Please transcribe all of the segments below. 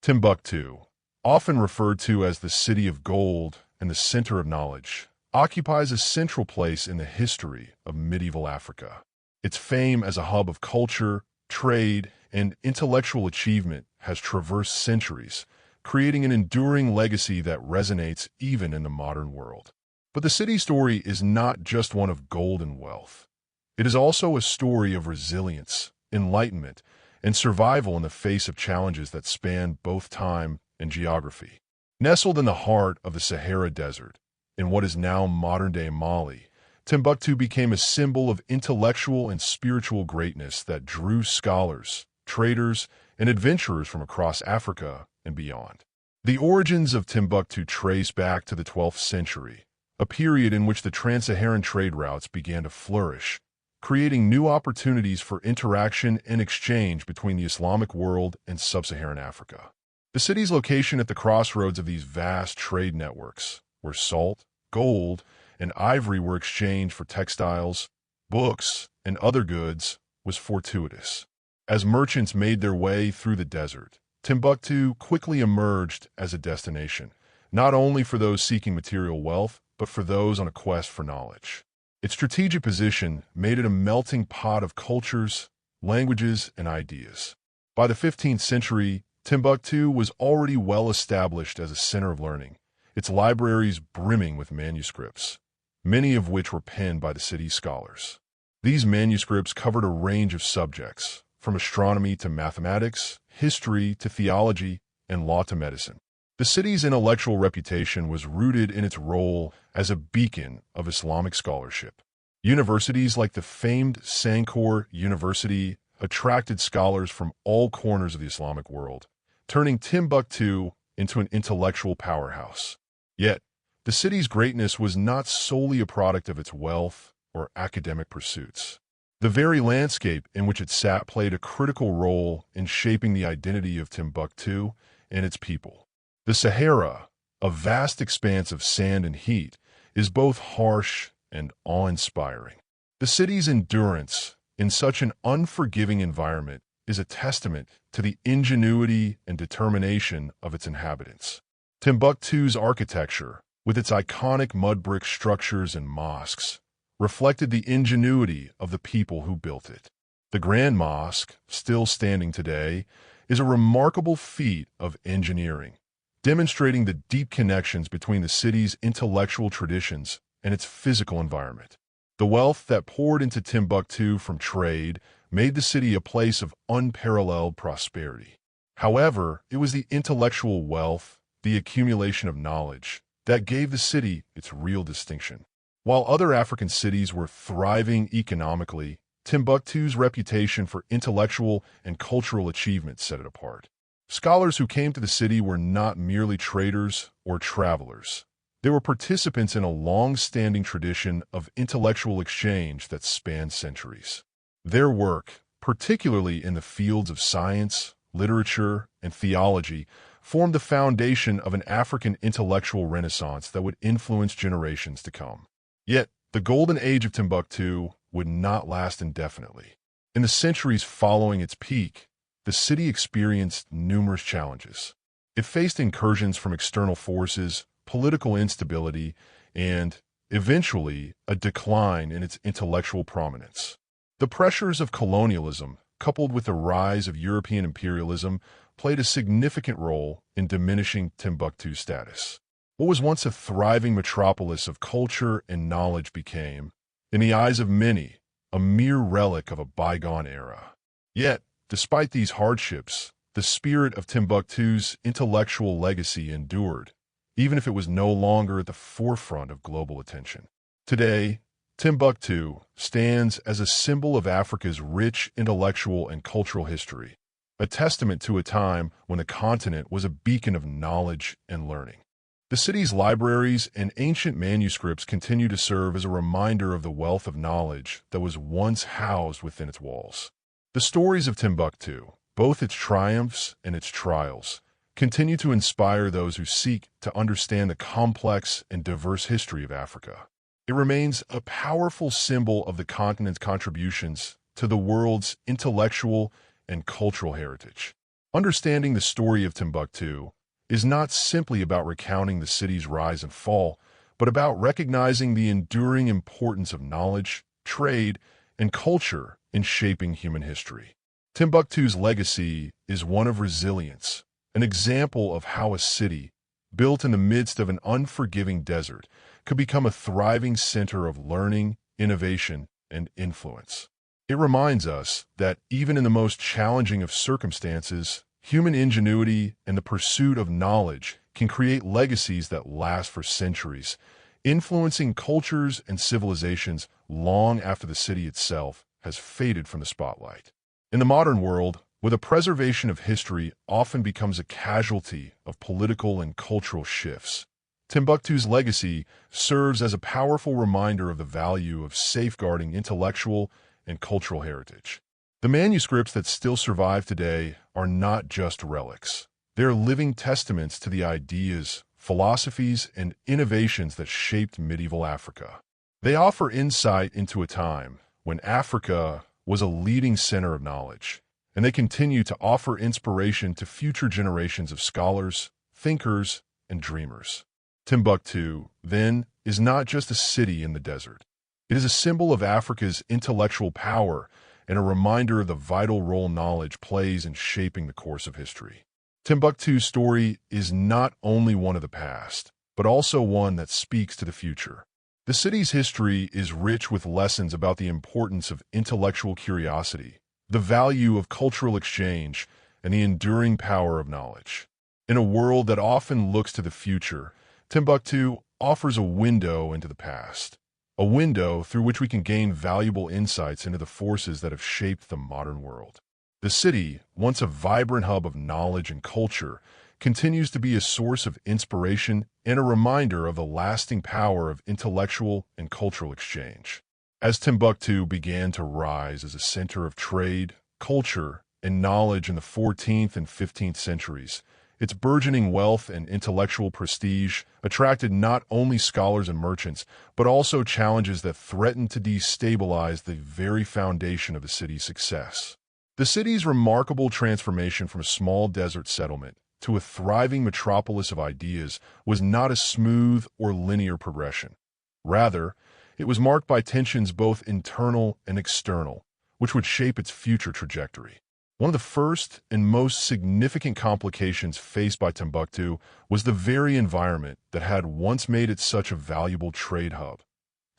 Timbuktu, often referred to as the City of Gold and the Center of Knowledge, occupies a central place in the history of medieval Africa. Its fame as a hub of culture, trade, and intellectual achievement has traversed centuries, creating an enduring legacy that resonates even in the modern world. But the city's story is not just one of gold and wealth. It is also a story of resilience, enlightenment, and survival in the face of challenges that span both time and geography. Nestled in the heart of the Sahara Desert, in what is now modern-day Mali, Timbuktu became a symbol of intellectual and spiritual greatness that drew scholars, traders, and adventurers from across Africa and beyond. The origins of Timbuktu trace back to the 12th century, a period in which the trans-Saharan trade routes began to flourish, creating new opportunities for interaction and exchange between the Islamic world and sub-Saharan Africa. The city's location at the crossroads of these vast trade networks, where salt, gold, and ivory were exchanged for textiles, books, and other goods, was fortuitous. As merchants made their way through the desert, Timbuktu quickly emerged as a destination, not only for those seeking material wealth, but for those on a quest for knowledge. Its strategic position made it a melting pot of cultures, languages, and ideas. By the 15th century, Timbuktu was already well established as a center of learning, its libraries brimming with manuscripts, many of which were penned by the city's scholars. These manuscripts covered a range of subjects, from astronomy to mathematics, history to theology, and law to medicine. The city's intellectual reputation was rooted in its role as a beacon of Islamic scholarship. Universities like the famed Sankore University attracted scholars from all corners of the Islamic world, turning Timbuktu into an intellectual powerhouse. Yet, the city's greatness was not solely a product of its wealth or academic pursuits. The very landscape in which it sat played a critical role in shaping the identity of Timbuktu and its people. The Sahara, a vast expanse of sand and heat, is both harsh and awe-inspiring. The city's endurance in such an unforgiving environment is a testament to the ingenuity and determination of its inhabitants. Timbuktu's architecture, with its iconic mud brick structures and mosques, reflected the ingenuity of the people who built it. The Grand Mosque, still standing today, is a remarkable feat of engineering, demonstrating the deep connections between the city's intellectual traditions and its physical environment. The wealth that poured into Timbuktu from trade made the city a place of unparalleled prosperity. However, it was the intellectual wealth, the accumulation of knowledge, that gave the city its real distinction. While other African cities were thriving economically, Timbuktu's reputation for intellectual and cultural achievement set it apart. Scholars who came to the city were not merely traders or travelers. They were participants in a long-standing tradition of intellectual exchange that spanned centuries. Their work, particularly in the fields of science, literature, and theology, formed the foundation of an African intellectual renaissance that would influence generations to come. Yet, the golden age of Timbuktu would not last indefinitely. In the centuries following its peak, the city experienced numerous challenges. It faced incursions from external forces, political instability, and, eventually, a decline in its intellectual prominence. The pressures of colonialism, coupled with the rise of European imperialism, played a significant role in diminishing Timbuktu's status. What was once a thriving metropolis of culture and knowledge became, in the eyes of many, a mere relic of a bygone era. Yet, despite these hardships, the spirit of Timbuktu's intellectual legacy endured, even if it was no longer at the forefront of global attention. Today, Timbuktu stands as a symbol of Africa's rich intellectual and cultural history, a testament to a time when the continent was a beacon of knowledge and learning. The city's libraries and ancient manuscripts continue to serve as a reminder of the wealth of knowledge that was once housed within its walls. The stories of Timbuktu, both its triumphs and its trials, continue to inspire those who seek to understand the complex and diverse history of Africa. It remains a powerful symbol of the continent's contributions to the world's intellectual and cultural heritage. Understanding the story of Timbuktu is not simply about recounting the city's rise and fall, but about recognizing the enduring importance of knowledge, trade, and culture in shaping human history. Timbuktu's legacy is one of resilience, an example of how a city, built in the midst of an unforgiving desert, could become a thriving center of learning, innovation, and influence. It reminds us that even in the most challenging of circumstances, human ingenuity and the pursuit of knowledge can create legacies that last for centuries, influencing cultures and civilizations long after the city itself has faded from the spotlight. In the modern world, where the preservation of history often becomes a casualty of political and cultural shifts, Timbuktu's legacy serves as a powerful reminder of the value of safeguarding intellectual and cultural heritage. The manuscripts that still survive today are not just relics. They're living testaments to the ideas, philosophies, and innovations that shaped medieval Africa. They offer insight into a time when Africa was a leading center of knowledge, and they continue to offer inspiration to future generations of scholars, thinkers, and dreamers. Timbuktu, then, is not just a city in the desert. It is a symbol of Africa's intellectual power and a reminder of the vital role knowledge plays in shaping the course of history. Timbuktu's story is not only one of the past, but also one that speaks to the future. The city's history is rich with lessons about the importance of intellectual curiosity, the value of cultural exchange, and the enduring power of knowledge. In a world that often looks to the future, Timbuktu offers a window into the past, a window through which we can gain valuable insights into the forces that have shaped the modern world. The city, once a vibrant hub of knowledge and culture, continues to be a source of inspiration and a reminder of the lasting power of intellectual and cultural exchange. As Timbuktu began to rise as a center of trade, culture, and knowledge in the 14th and 15th centuries, its burgeoning wealth and intellectual prestige attracted not only scholars and merchants, but also challenges that threatened to destabilize the very foundation of the city's success. The city's remarkable transformation from a small desert settlement to a thriving metropolis of ideas was not a smooth or linear progression. Rather, it was marked by tensions both internal and external, which would shape its future trajectory. One of the first and most significant complications faced by Timbuktu was the very environment that had once made it such a valuable trade hub,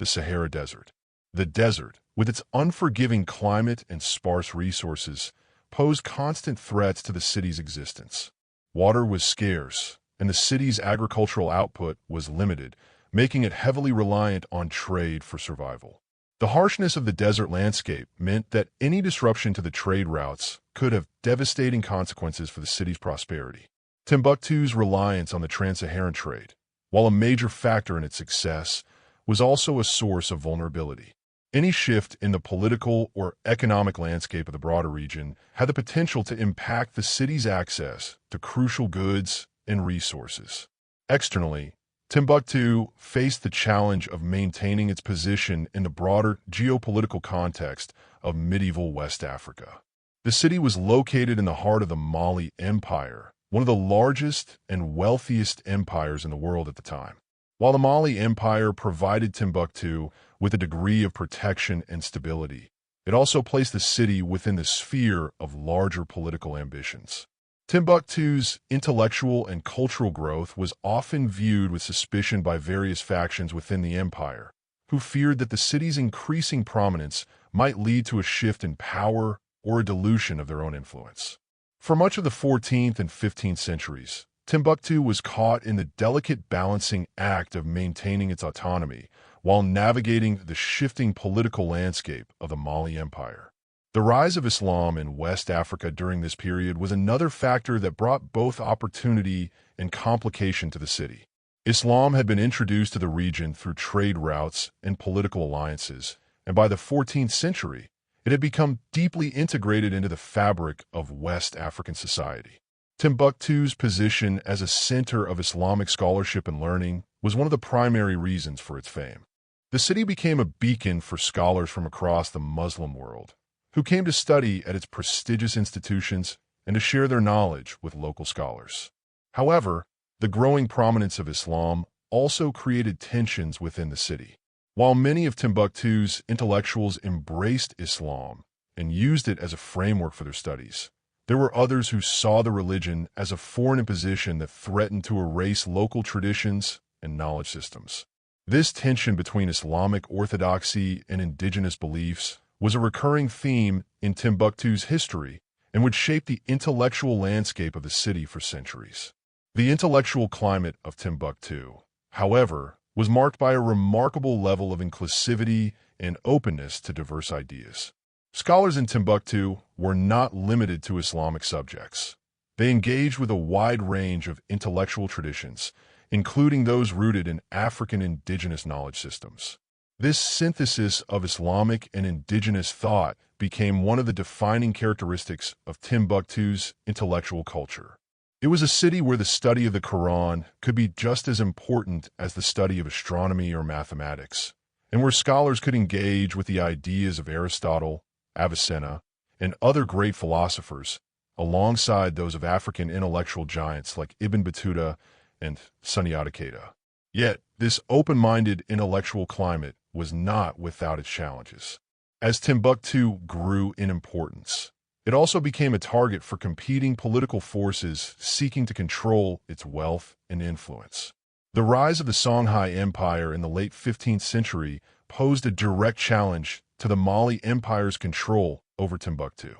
the Sahara Desert. The desert, with its unforgiving climate and sparse resources, posed constant threats to the city's existence. Water was scarce, and the city's agricultural output was limited, making it heavily reliant on trade for survival. The harshness of the desert landscape meant that any disruption to the trade routes could have devastating consequences for the city's prosperity. Timbuktu's reliance on the trans-Saharan trade, while a major factor in its success, was also a source of vulnerability. Any shift in the political or economic landscape of the broader region had the potential to impact the city's access to crucial goods and resources. Externally, Timbuktu faced the challenge of maintaining its position in the broader geopolitical context of medieval West Africa. The city was located in the heart of the Mali Empire, one of the largest and wealthiest empires in the world at the time. While the Mali Empire provided Timbuktu with a degree of protection and stability, it also placed the city within the sphere of larger political ambitions. Timbuktu's intellectual and cultural growth was often viewed with suspicion by various factions within the empire, who feared that the city's increasing prominence might lead to a shift in power or a dilution of their own influence. For much of the 14th and 15th centuries, Timbuktu was caught in the delicate balancing act of maintaining its autonomy while navigating the shifting political landscape of the Mali Empire. The rise of Islam in West Africa during this period was another factor that brought both opportunity and complication to the city. Islam had been introduced to the region through trade routes and political alliances, and by the 14th century, it had become deeply integrated into the fabric of West African society. Timbuktu's position as a center of Islamic scholarship and learning was one of the primary reasons for its fame. The city became a beacon for scholars from across the Muslim world, who came to study at its prestigious institutions and to share their knowledge with local scholars. However, the growing prominence of Islam also created tensions within the city. While many of Timbuktu's intellectuals embraced Islam and used it as a framework for their studies, there were others who saw the religion as a foreign imposition that threatened to erase local traditions and knowledge systems. This tension between Islamic orthodoxy and indigenous beliefs was a recurring theme in Timbuktu's history and would shape the intellectual landscape of the city for centuries. The intellectual climate of Timbuktu, however, was marked by a remarkable level of inclusivity and openness to diverse ideas. Scholars in Timbuktu were not limited to Islamic subjects. They engaged with a wide range of intellectual traditions, including those rooted in African indigenous knowledge systems. This synthesis of Islamic and indigenous thought became one of the defining characteristics of Timbuktu's intellectual culture. It was a city where the study of the Quran could be just as important as the study of astronomy or mathematics, and where scholars could engage with the ideas of Aristotle, Avicenna, and other great philosophers, alongside those of African intellectual giants like Ibn Battuta and Sunyata Keita. Yet, this open-minded intellectual climate was not without its challenges. As Timbuktu grew in importance, it also became a target for competing political forces seeking to control its wealth and influence. The rise of the Songhai Empire in the late 15th century posed a direct challenge to the Mali Empire's control over Timbuktu.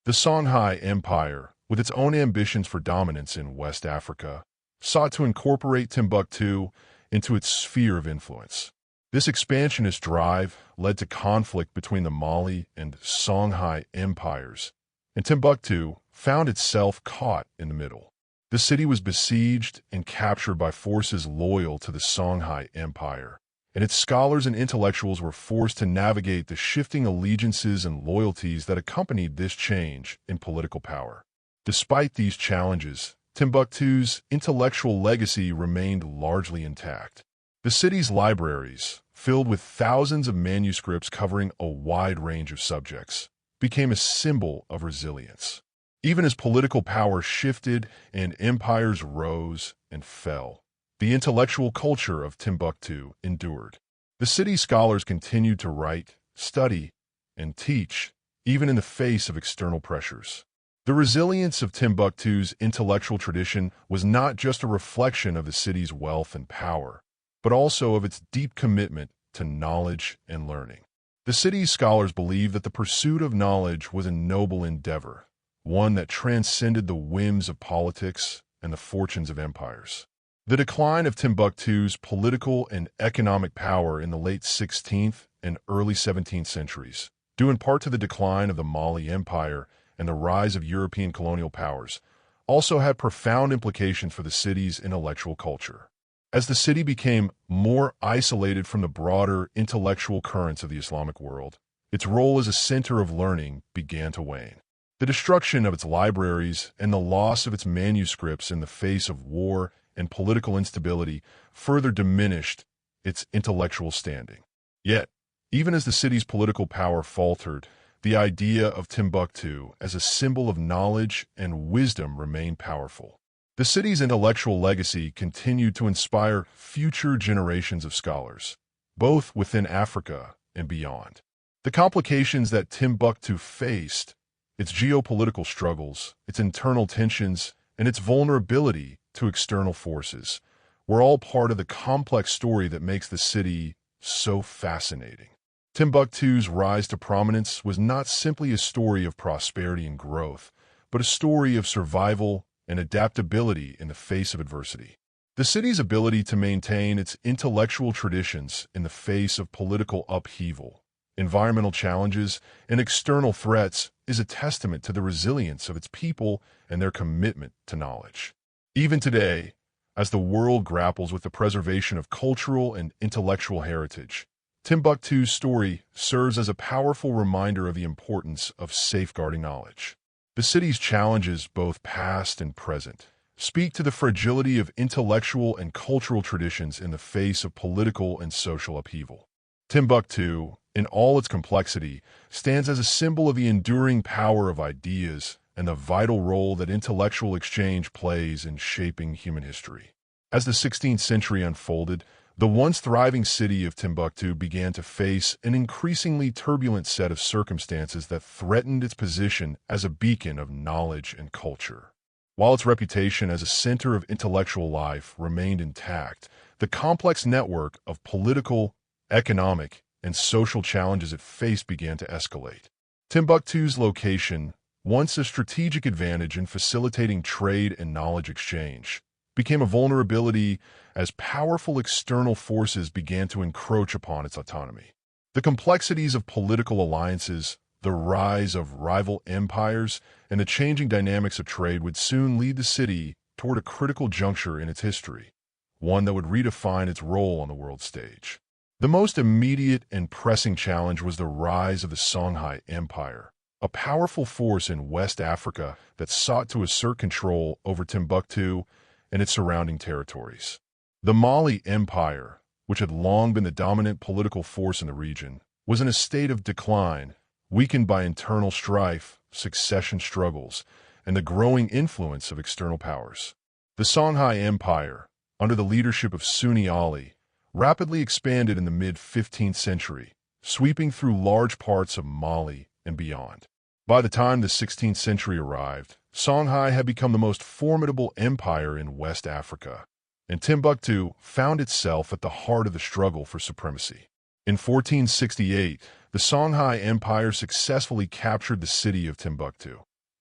The Songhai Empire, with its own ambitions for dominance in West Africa, sought to incorporate Timbuktu into its sphere of influence. This expansionist drive led to conflict between the Mali and Songhai empires, and Timbuktu found itself caught in the middle. The city was besieged and captured by forces loyal to the Songhai Empire, and its scholars and intellectuals were forced to navigate the shifting allegiances and loyalties that accompanied this change in political power. Despite these challenges, Timbuktu's intellectual legacy remained largely intact. The city's libraries, filled with thousands of manuscripts covering a wide range of subjects, became a symbol of resilience. Even as political power shifted and empires rose and fell, the intellectual culture of Timbuktu endured. The city's scholars continued to write, study, and teach, even in the face of external pressures. The resilience of Timbuktu's intellectual tradition was not just a reflection of the city's wealth and power, but also of its deep commitment to knowledge and learning. The city's scholars believed that the pursuit of knowledge was a noble endeavor, one that transcended the whims of politics and the fortunes of empires. The decline of Timbuktu's political and economic power in the late 16th and early 17th centuries, due in part to the decline of the Mali Empire and the rise of European colonial powers, also had profound implications for the city's intellectual culture. As the city became more isolated from the broader intellectual currents of the Islamic world, its role as a center of learning began to wane. The destruction of its libraries and the loss of its manuscripts in the face of war and political instability further diminished its intellectual standing. Yet, even as the city's political power faltered, the idea of Timbuktu as a symbol of knowledge and wisdom remained powerful. The city's intellectual legacy continued to inspire future generations of scholars, both within Africa and beyond. The complications that Timbuktu faced, its geopolitical struggles, its internal tensions, and its vulnerability to external forces, were all part of the complex story that makes the city so fascinating. Timbuktu's rise to prominence was not simply a story of prosperity and growth, but a story of survival and adaptability in the face of adversity. The city's ability to maintain its intellectual traditions in the face of political upheaval, environmental challenges, and external threats is a testament to the resilience of its people and their commitment to knowledge. Even today, as the world grapples with the preservation of cultural and intellectual heritage, Timbuktu's story serves as a powerful reminder of the importance of safeguarding knowledge. The city's challenges, both past and present, speak to the fragility of intellectual and cultural traditions in the face of political and social upheaval. Timbuktu, in all its complexity, stands as a symbol of the enduring power of ideas and the vital role that intellectual exchange plays in shaping human history. As the 16th century unfolded, the once thriving city of Timbuktu began to face an increasingly turbulent set of circumstances that threatened its position as a beacon of knowledge and culture. While its reputation as a center of intellectual life remained intact, the complex network of political, economic, and social challenges it faced began to escalate. Timbuktu's location, once a strategic advantage in facilitating trade and knowledge exchange, became a vulnerability as powerful external forces began to encroach upon its autonomy. The complexities of political alliances, the rise of rival empires, and the changing dynamics of trade would soon lead the city toward a critical juncture in its history, one that would redefine its role on the world stage. The most immediate and pressing challenge was the rise of the Songhai Empire, a powerful force in West Africa that sought to assert control over Timbuktu and its surrounding territories. The Mali Empire, which had long been the dominant political force in the region, was in a state of decline, weakened by internal strife, succession struggles, and the growing influence of external powers. The Songhai Empire, under the leadership of Sunni Ali, rapidly expanded in the mid-15th century, sweeping through large parts of Mali and beyond. By the time the 16th century arrived, Songhai had become the most formidable empire in West Africa, and Timbuktu found itself at the heart of the struggle for supremacy. In 1468, the Songhai Empire successfully captured the city of Timbuktu,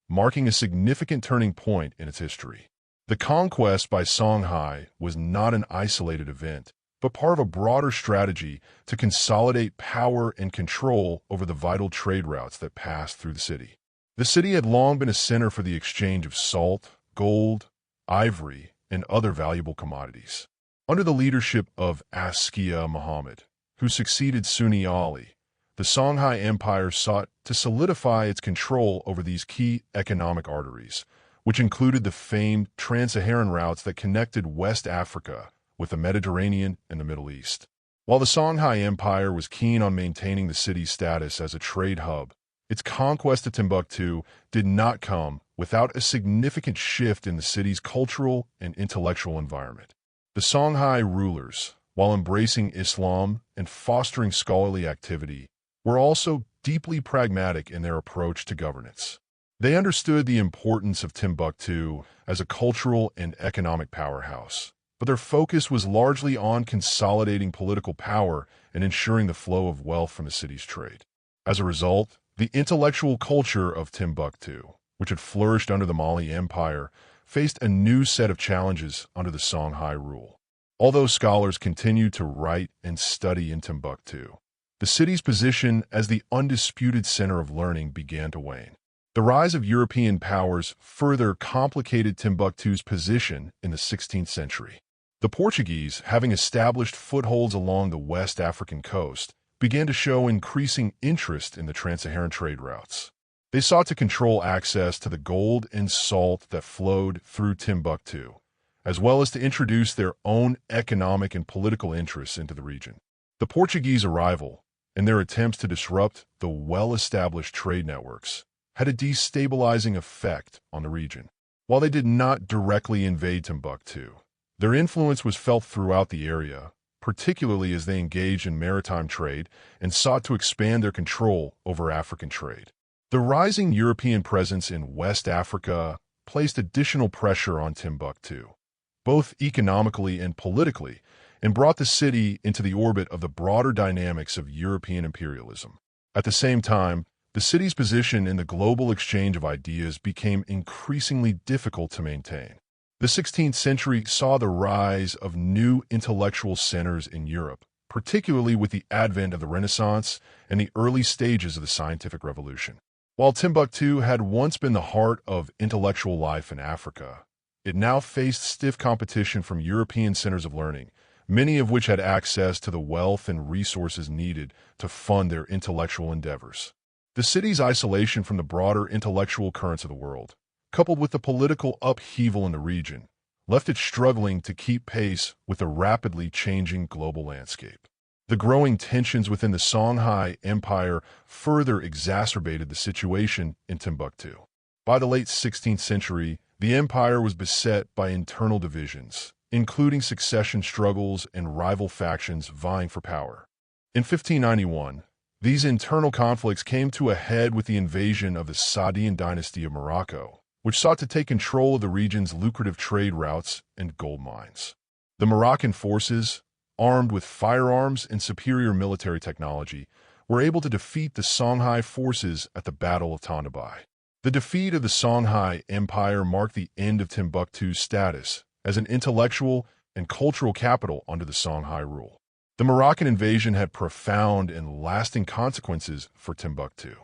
marking a significant turning point in its history. The conquest by Songhai was not an isolated event, but part of a broader strategy to consolidate power and control over the vital trade routes that passed through the city. The city had long been a center for the exchange of salt, gold, ivory, and other valuable commodities. Under the leadership of Askia Muhammad, who succeeded Sunni Ali, the Songhai Empire sought to solidify its control over these key economic arteries, which included the famed trans-Saharan routes that connected West Africa with the Mediterranean and the Middle East. While the Songhai Empire was keen on maintaining the city's status as a trade hub, its conquest of Timbuktu did not come without a significant shift in the city's cultural and intellectual environment. The Songhai rulers, while embracing Islam and fostering scholarly activity, were also deeply pragmatic in their approach to governance. They understood the importance of Timbuktu as a cultural and economic powerhouse, but their focus was largely on consolidating political power and ensuring the flow of wealth from the city's trade. As a result, the intellectual culture of Timbuktu, which had flourished under the Mali Empire, faced a new set of challenges under the Songhai rule. Although scholars continued to write and study in Timbuktu, the city's position as the undisputed center of learning began to wane. The rise of European powers further complicated Timbuktu's position in the 16th century. The Portuguese, having established footholds along the West African coast, began to show increasing interest in the trans-Saharan trade routes. They sought to control access to the gold and salt that flowed through Timbuktu, as well as to introduce their own economic and political interests into the region. The Portuguese arrival and their attempts to disrupt the well-established trade networks had a destabilizing effect on the region. While they did not directly invade Timbuktu, their influence was felt throughout the area, particularly as they engaged in maritime trade and sought to expand their control over African trade. The rising European presence in West Africa placed additional pressure on Timbuktu, both economically and politically, and brought the city into the orbit of the broader dynamics of European imperialism. At the same time, the city's position in the global exchange of ideas became increasingly difficult to maintain. The 16th century saw the rise of new intellectual centers in Europe, particularly with the advent of the Renaissance and the early stages of the scientific revolution. While Timbuktu had once been the heart of intellectual life in Africa, it now faced stiff competition from European centers of learning, many of which had access to the wealth and resources needed to fund their intellectual endeavors. The city's isolation from the broader intellectual currents of the world, coupled with the political upheaval in the region, left it struggling to keep pace with the rapidly changing global landscape. The growing tensions within the Songhai Empire further exacerbated the situation in Timbuktu. By the late 16th century, the empire was beset by internal divisions, including succession struggles and rival factions vying for power. In 1591, these internal conflicts came to a head with the invasion of the Saadian dynasty of Morocco, which sought to take control of the region's lucrative trade routes and gold mines. The Moroccan forces, armed with firearms and superior military technology, were able to defeat the Songhai forces at the Battle of Tondabai. The defeat of the Songhai Empire marked the end of Timbuktu's status as an intellectual and cultural capital under the Songhai rule. The Moroccan invasion had profound and lasting consequences for Timbuktu.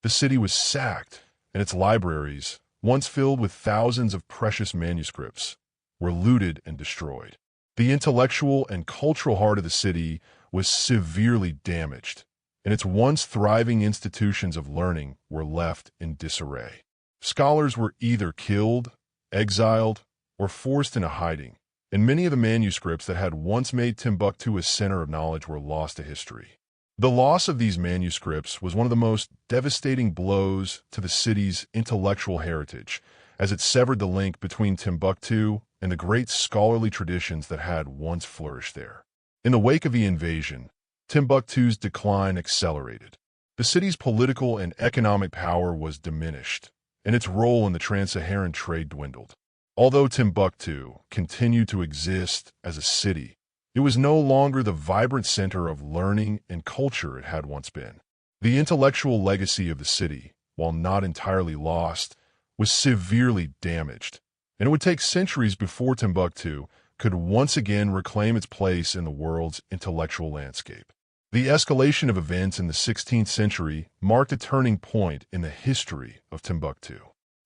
The city was sacked, and its libraries, once filled with thousands of precious manuscripts, were looted and destroyed. The intellectual and cultural heart of the city was severely damaged, and its once thriving institutions of learning were left in disarray. Scholars were either killed, exiled, or forced into hiding, and many of the manuscripts that had once made Timbuktu a center of knowledge were lost to history. The loss of these manuscripts was one of the most devastating blows to the city's intellectual heritage, as it severed the link between Timbuktu and the great scholarly traditions that had once flourished there. In the wake of the invasion, Timbuktu's decline accelerated. The city's political and economic power was diminished, and its role in the trans-Saharan trade dwindled. Although Timbuktu continued to exist as a city, it was no longer the vibrant center of learning and culture it had once been. The intellectual legacy of the city, while not entirely lost, was severely damaged, and it would take centuries before Timbuktu could once again reclaim its place in the world's intellectual landscape. The escalation of events in the 16th century marked a turning point in the history of Timbuktu.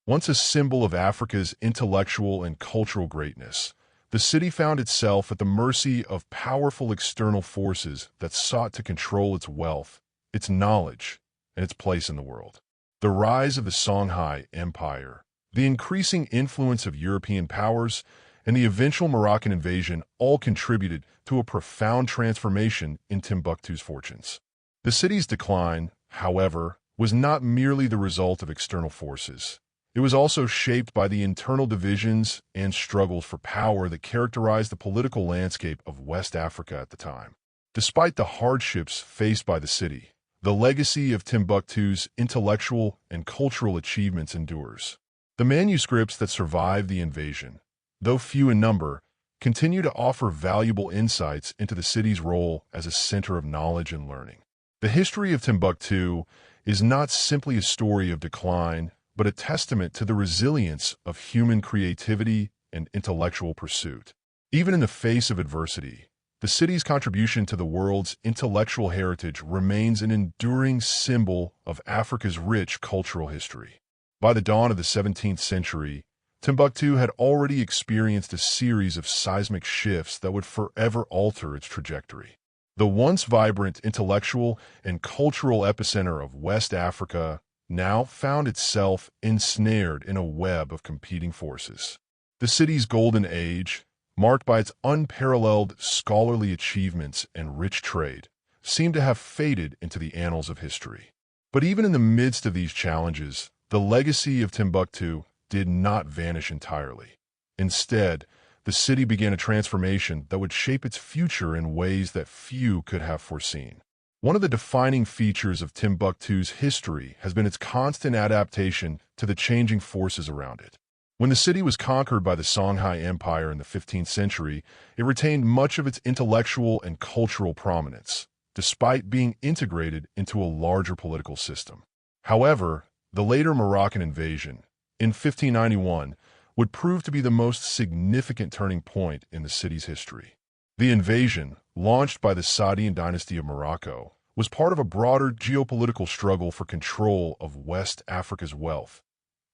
Once a symbol of Africa's intellectual and cultural greatness, the city found itself at the mercy of powerful external forces that sought to control its wealth, its knowledge, and its place in the world. The rise of the Songhai Empire, the increasing influence of European powers, and the eventual Moroccan invasion all contributed to a profound transformation in Timbuktu's fortunes. The city's decline, however, was not merely the result of external forces. It was also shaped by the internal divisions and struggles for power that characterized the political landscape of West Africa at the time. Despite the hardships faced by the city, the legacy of Timbuktu's intellectual and cultural achievements endures. The manuscripts that survived the invasion, though few in number, continue to offer valuable insights into the city's role as a center of knowledge and learning. The history of Timbuktu is not simply a story of decline, but a testament to the resilience of human creativity and intellectual pursuit. Even in the face of adversity, the city's contribution to the world's intellectual heritage remains an enduring symbol of Africa's rich cultural history. By the dawn of the 17th century, Timbuktu had already experienced a series of seismic shifts that would forever alter its trajectory. The once vibrant intellectual and cultural epicenter of West Africa now found itself ensnared in a web of competing forces. The city's golden age, marked by its unparalleled scholarly achievements and rich trade, seemed to have faded into the annals of history. But even in the midst of these challenges, the legacy of Timbuktu did not vanish entirely. Instead, the city began a transformation that would shape its future in ways that few could have foreseen. One of the defining features of Timbuktu's history has been its constant adaptation to the changing forces around it. When the city was conquered by the Songhai Empire in the 15th century, it retained much of its intellectual and cultural prominence, despite being integrated into a larger political system. However, the later Moroccan invasion, in 1591, would prove to be the most significant turning point in the city's history. The invasion, launched by the Saadian dynasty of Morocco, was part of a broader geopolitical struggle for control of West Africa's wealth,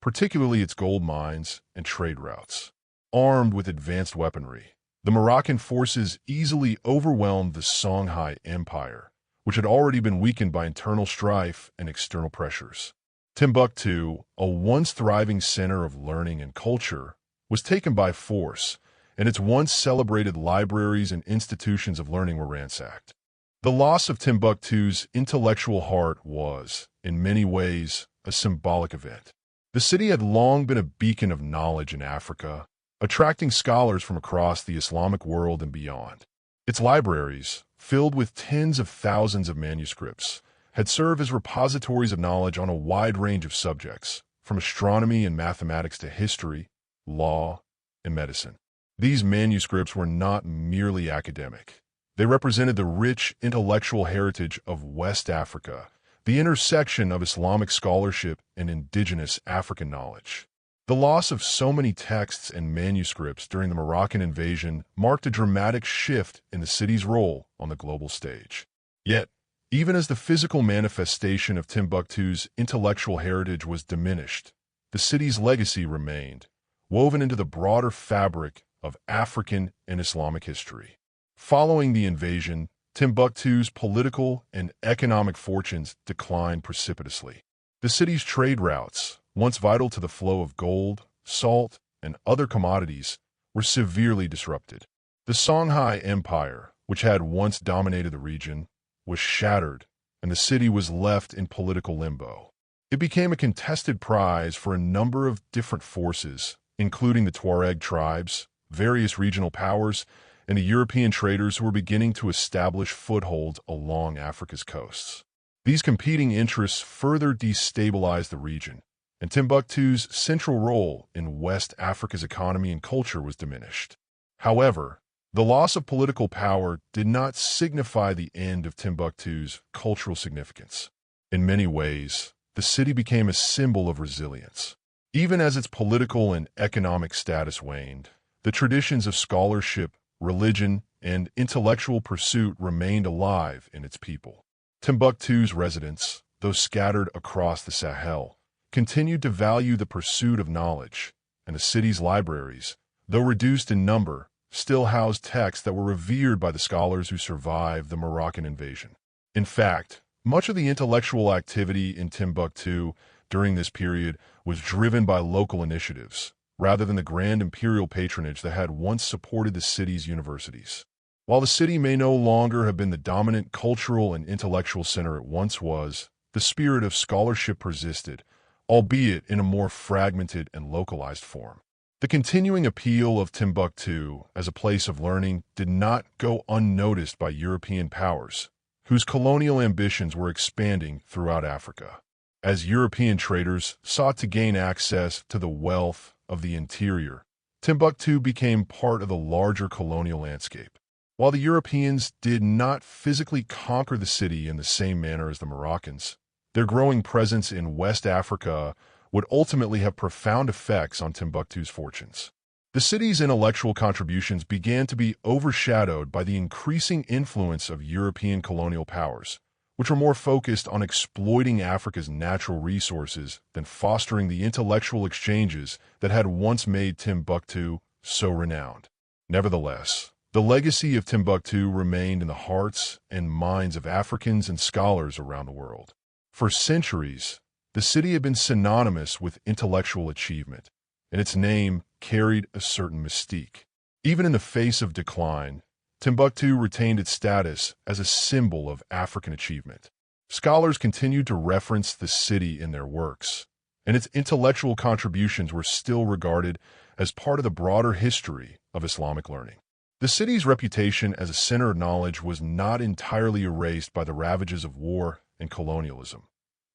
particularly its gold mines and trade routes. Armed with advanced weaponry, the Moroccan forces easily overwhelmed the Songhai Empire, which had already been weakened by internal strife and external pressures. Timbuktu, a once thriving center of learning and culture, was taken by force, and its once celebrated libraries and institutions of learning were ransacked. The loss of Timbuktu's intellectual heart was, in many ways, a symbolic event. The city had long been a beacon of knowledge in Africa, attracting scholars from across the Islamic world and beyond. Its libraries, filled with tens of thousands of manuscripts, had served as repositories of knowledge on a wide range of subjects, from astronomy and mathematics to history, law, and medicine. These manuscripts were not merely academic. They represented the rich intellectual heritage of West Africa, the intersection of Islamic scholarship and indigenous African knowledge. The loss of so many texts and manuscripts during the Moroccan invasion marked a dramatic shift in the city's role on the global stage. Yet, even as the physical manifestation of Timbuktu's intellectual heritage was diminished, the city's legacy remained, woven into the broader fabric of African and Islamic history. Following the invasion, Timbuktu's political and economic fortunes declined precipitously. The city's trade routes, once vital to the flow of gold, salt, and other commodities, were severely disrupted. The Songhai Empire, which had once dominated the region, was shattered, and the city was left in political limbo. It became a contested prize for a number of different forces, including the Tuareg tribes, various regional powers, and the European traders who were beginning to establish footholds along Africa's coasts. These competing interests further destabilized the region, and Timbuktu's central role in West Africa's economy and culture was diminished. However, the loss of political power did not signify the end of Timbuktu's cultural significance. In many ways, the city became a symbol of resilience. Even as its political and economic status waned, the traditions of scholarship, religion, and intellectual pursuit remained alive in its people. Timbuktu's residents, though scattered across the Sahel, continued to value the pursuit of knowledge, and the city's libraries, though reduced in number, still housed texts that were revered by the scholars who survived the Moroccan invasion. In fact, much of the intellectual activity in Timbuktu during this period was driven by local initiatives, rather than the grand imperial patronage that had once supported the city's universities. While the city may no longer have been the dominant cultural and intellectual center it once was, the spirit of scholarship persisted, albeit in a more fragmented and localized form. The continuing appeal of Timbuktu as a place of learning did not go unnoticed by European powers, whose colonial ambitions were expanding throughout Africa. As European traders sought to gain access to the wealth of the interior, Timbuktu became part of the larger colonial landscape. While the Europeans did not physically conquer the city in the same manner as the Moroccans, their growing presence in West Africa would ultimately have profound effects on Timbuktu's fortunes. The city's intellectual contributions began to be overshadowed by the increasing influence of European colonial powers, which were more focused on exploiting Africa's natural resources than fostering the intellectual exchanges that had once made Timbuktu so renowned. Nevertheless, the legacy of Timbuktu remained in the hearts and minds of Africans and scholars around the world. For centuries, the city had been synonymous with intellectual achievement, and its name carried a certain mystique. Even in the face of decline, Timbuktu retained its status as a symbol of African achievement. Scholars continued to reference the city in their works, and its intellectual contributions were still regarded as part of the broader history of Islamic learning. The city's reputation as a center of knowledge was not entirely erased by the ravages of war and colonialism.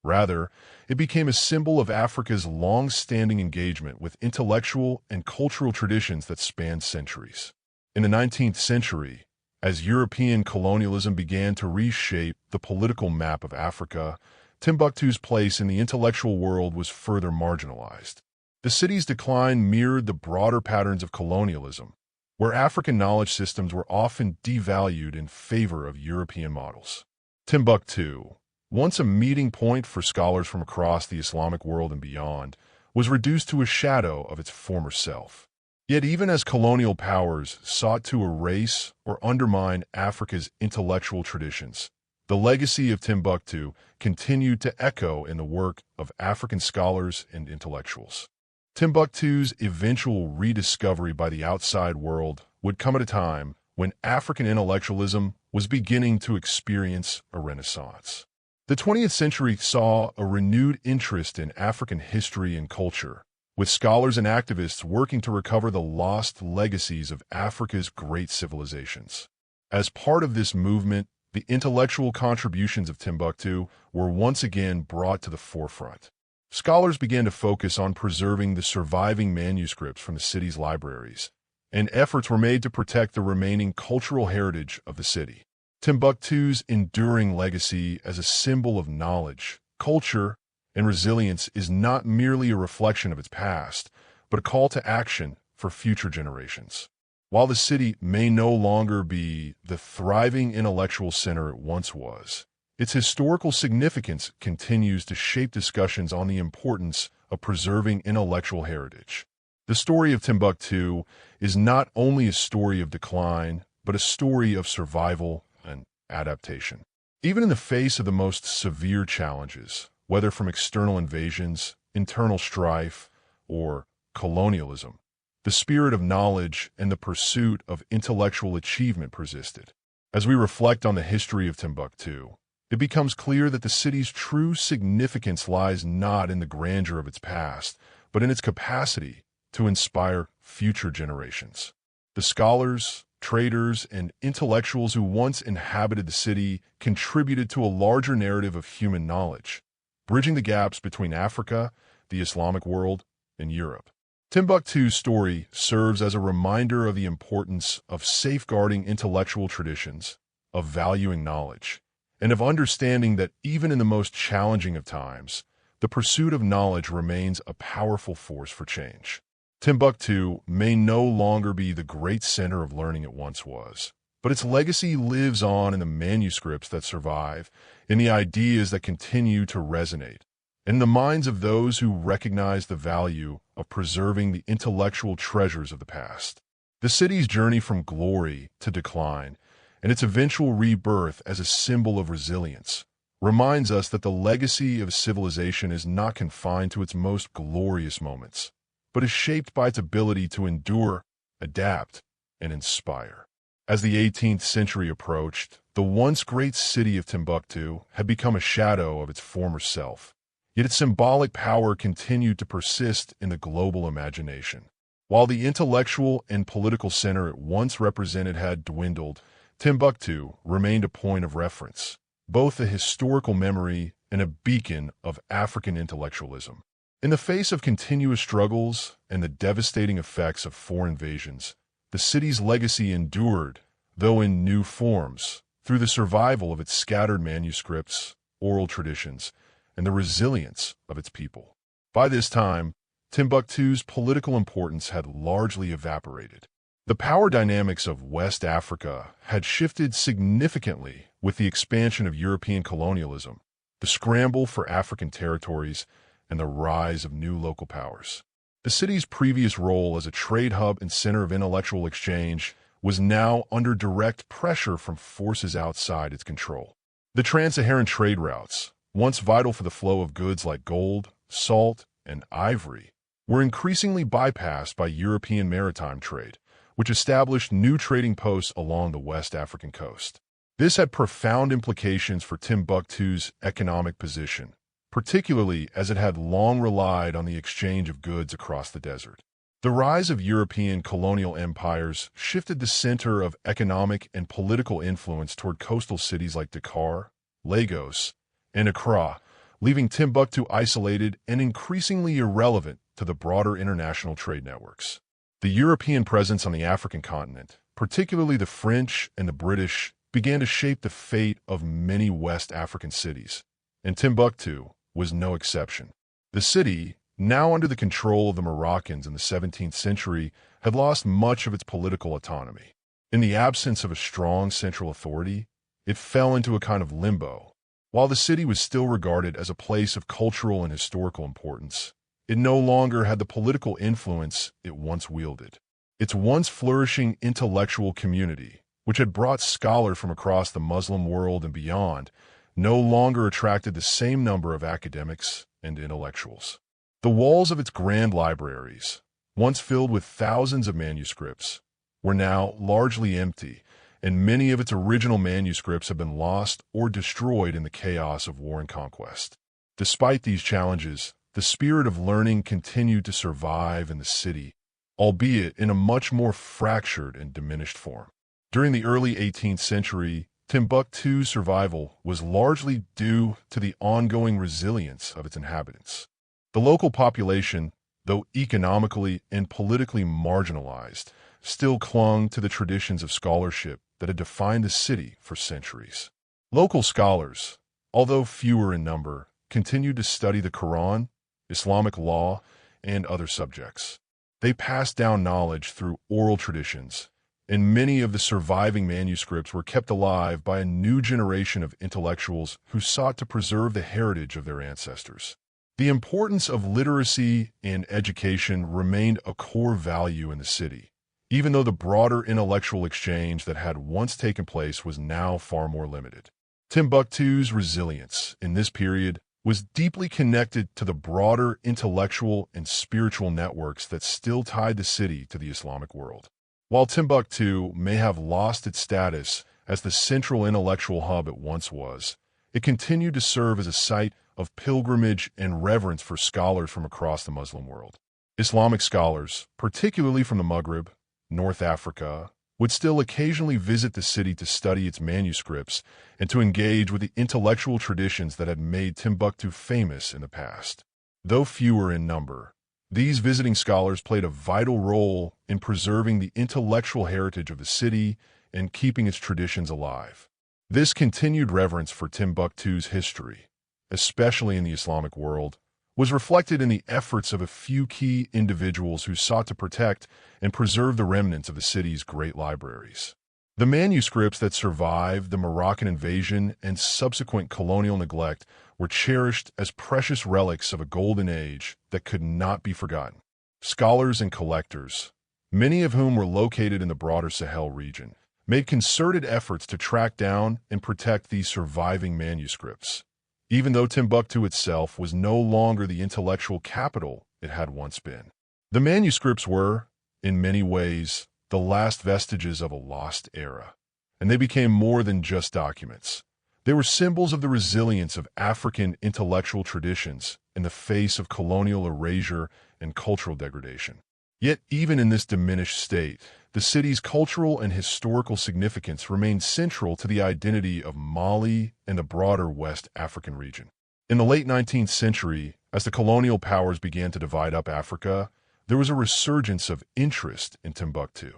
Rather, it became a symbol of Africa's long-standing engagement with intellectual and cultural traditions that spanned centuries. In the 19th century, as European colonialism began to reshape the political map of Africa, Timbuktu's place in the intellectual world was further marginalized. The city's decline mirrored the broader patterns of colonialism, where African knowledge systems were often devalued in favor of European models. Timbuktu, once a meeting point for scholars from across the Islamic world and beyond, was reduced to a shadow of its former self. Yet even as colonial powers sought to erase or undermine Africa's intellectual traditions, the legacy of Timbuktu continued to echo in the work of African scholars and intellectuals. Timbuktu's eventual rediscovery by the outside world would come at a time when African intellectualism was beginning to experience a renaissance. The 20th century saw a renewed interest in African history and culture, with scholars and activists working to recover the lost legacies of Africa's great civilizations. As part of this movement, the intellectual contributions of Timbuktu were once again brought to the forefront. Scholars began to focus on preserving the surviving manuscripts from the city's libraries, and efforts were made to protect the remaining cultural heritage of the city. Timbuktu's enduring legacy as a symbol of knowledge, culture, and resilience is not merely a reflection of its past, but a call to action for future generations. While the city may no longer be the thriving intellectual center it once was, its historical significance continues to shape discussions on the importance of preserving intellectual heritage. The story of Timbuktu is not only a story of decline, but a story of survival and adaptation. Even in the face of the most severe challenges, whether from external invasions, internal strife, or colonialism, the spirit of knowledge and the pursuit of intellectual achievement persisted. As we reflect on the history of Timbuktu, it becomes clear that the city's true significance lies not in the grandeur of its past, but in its capacity to inspire future generations. The scholars, traders, and intellectuals who once inhabited the city contributed to a larger narrative of human knowledge, bridging the gaps between Africa, the Islamic world, and Europe. Timbuktu's story serves as a reminder of the importance of safeguarding intellectual traditions, of valuing knowledge, and of understanding that even in the most challenging of times, the pursuit of knowledge remains a powerful force for change. Timbuktu may no longer be the great center of learning it once was, but its legacy lives on in the manuscripts that survive, in the ideas that continue to resonate, and in the minds of those who recognize the value of preserving the intellectual treasures of the past. The city's journey from glory to decline, and its eventual rebirth as a symbol of resilience, reminds us that the legacy of civilization is not confined to its most glorious moments, but is shaped by its ability to endure, adapt, and inspire. As the 18th century approached, the once great city of Timbuktu had become a shadow of its former self, yet its symbolic power continued to persist in the global imagination. While the intellectual and political center it once represented had dwindled, Timbuktu remained a point of reference, both a historical memory and a beacon of African intellectualism. In the face of continuous struggles and the devastating effects of foreign invasions, the city's legacy endured, though in new forms, through the survival of its scattered manuscripts, oral traditions, and the resilience of its people. By this time, Timbuktu's political importance had largely evaporated. The power dynamics of West Africa had shifted significantly with the expansion of European colonialism, the scramble for African territories, and the rise of new local powers. The city's previous role as a trade hub and center of intellectual exchange was now under direct pressure from forces outside its control. The trans-Saharan trade routes, once vital for the flow of goods like gold, salt, and ivory, were increasingly bypassed by European maritime trade, which established new trading posts along the West African coast. This had profound implications for Timbuktu's economic position, particularly as it had long relied on the exchange of goods across the desert. The rise of European colonial empires shifted the center of economic and political influence toward coastal cities like Dakar, Lagos, and Accra, leaving Timbuktu isolated and increasingly irrelevant to the broader international trade networks. The European presence on the African continent, particularly the French and the British, began to shape the fate of many West African cities, and Timbuktu was no exception. The city, now under the control of the Moroccans in the 17th century, had lost much of its political autonomy. In the absence of a strong central authority, it fell into a kind of limbo. While the city was still regarded as a place of cultural and historical importance, it no longer had the political influence it once wielded. Its once flourishing intellectual community, which had brought scholars from across the Muslim world and beyond, no longer attracted the same number of academics and intellectuals. The walls of its grand libraries, once filled with thousands of manuscripts, were now largely empty, and many of its original manuscripts have been lost or destroyed in the chaos of war and conquest. Despite these challenges, the spirit of learning continued to survive in the city, albeit in a much more fractured and diminished form. During the early 18th century, Timbuktu's survival was largely due to the ongoing resilience of its inhabitants. The local population, though economically and politically marginalized, still clung to the traditions of scholarship that had defined the city for centuries. Local scholars, although fewer in number, continued to study the Quran, Islamic law, and other subjects. They passed down knowledge through oral traditions, and many of the surviving manuscripts were kept alive by a new generation of intellectuals who sought to preserve the heritage of their ancestors. The importance of literacy and education remained a core value in the city, even though the broader intellectual exchange that had once taken place was now far more limited. Timbuktu's resilience in this period was deeply connected to the broader intellectual and spiritual networks that still tied the city to the Islamic world. While Timbuktu may have lost its status as the central intellectual hub it once was, it continued to serve as a site of pilgrimage and reverence for scholars from across the Muslim world. Islamic scholars, particularly from the Maghreb, North Africa, would still occasionally visit the city to study its manuscripts and to engage with the intellectual traditions that had made Timbuktu famous in the past. Though fewer in number, these visiting scholars played a vital role in preserving the intellectual heritage of the city and keeping its traditions alive. This continued reverence for Timbuktu's history, especially in the Islamic world, was reflected in the efforts of a few key individuals who sought to protect and preserve the remnants of the city's great libraries. The manuscripts that survived the Moroccan invasion and subsequent colonial neglect were cherished as precious relics of a golden age that could not be forgotten. Scholars and collectors, many of whom were located in the broader Sahel region, made concerted efforts to track down and protect these surviving manuscripts, even though Timbuktu itself was no longer the intellectual capital it had once been. The manuscripts were, in many ways, the last vestiges of a lost era, and they became more than just documents. They were symbols of the resilience of African intellectual traditions in the face of colonial erasure and cultural degradation. Yet, even in this diminished state, the city's cultural and historical significance remained central to the identity of Mali and the broader West African region. In the late 19th century, as the colonial powers began to divide up Africa, there was a resurgence of interest in Timbuktu.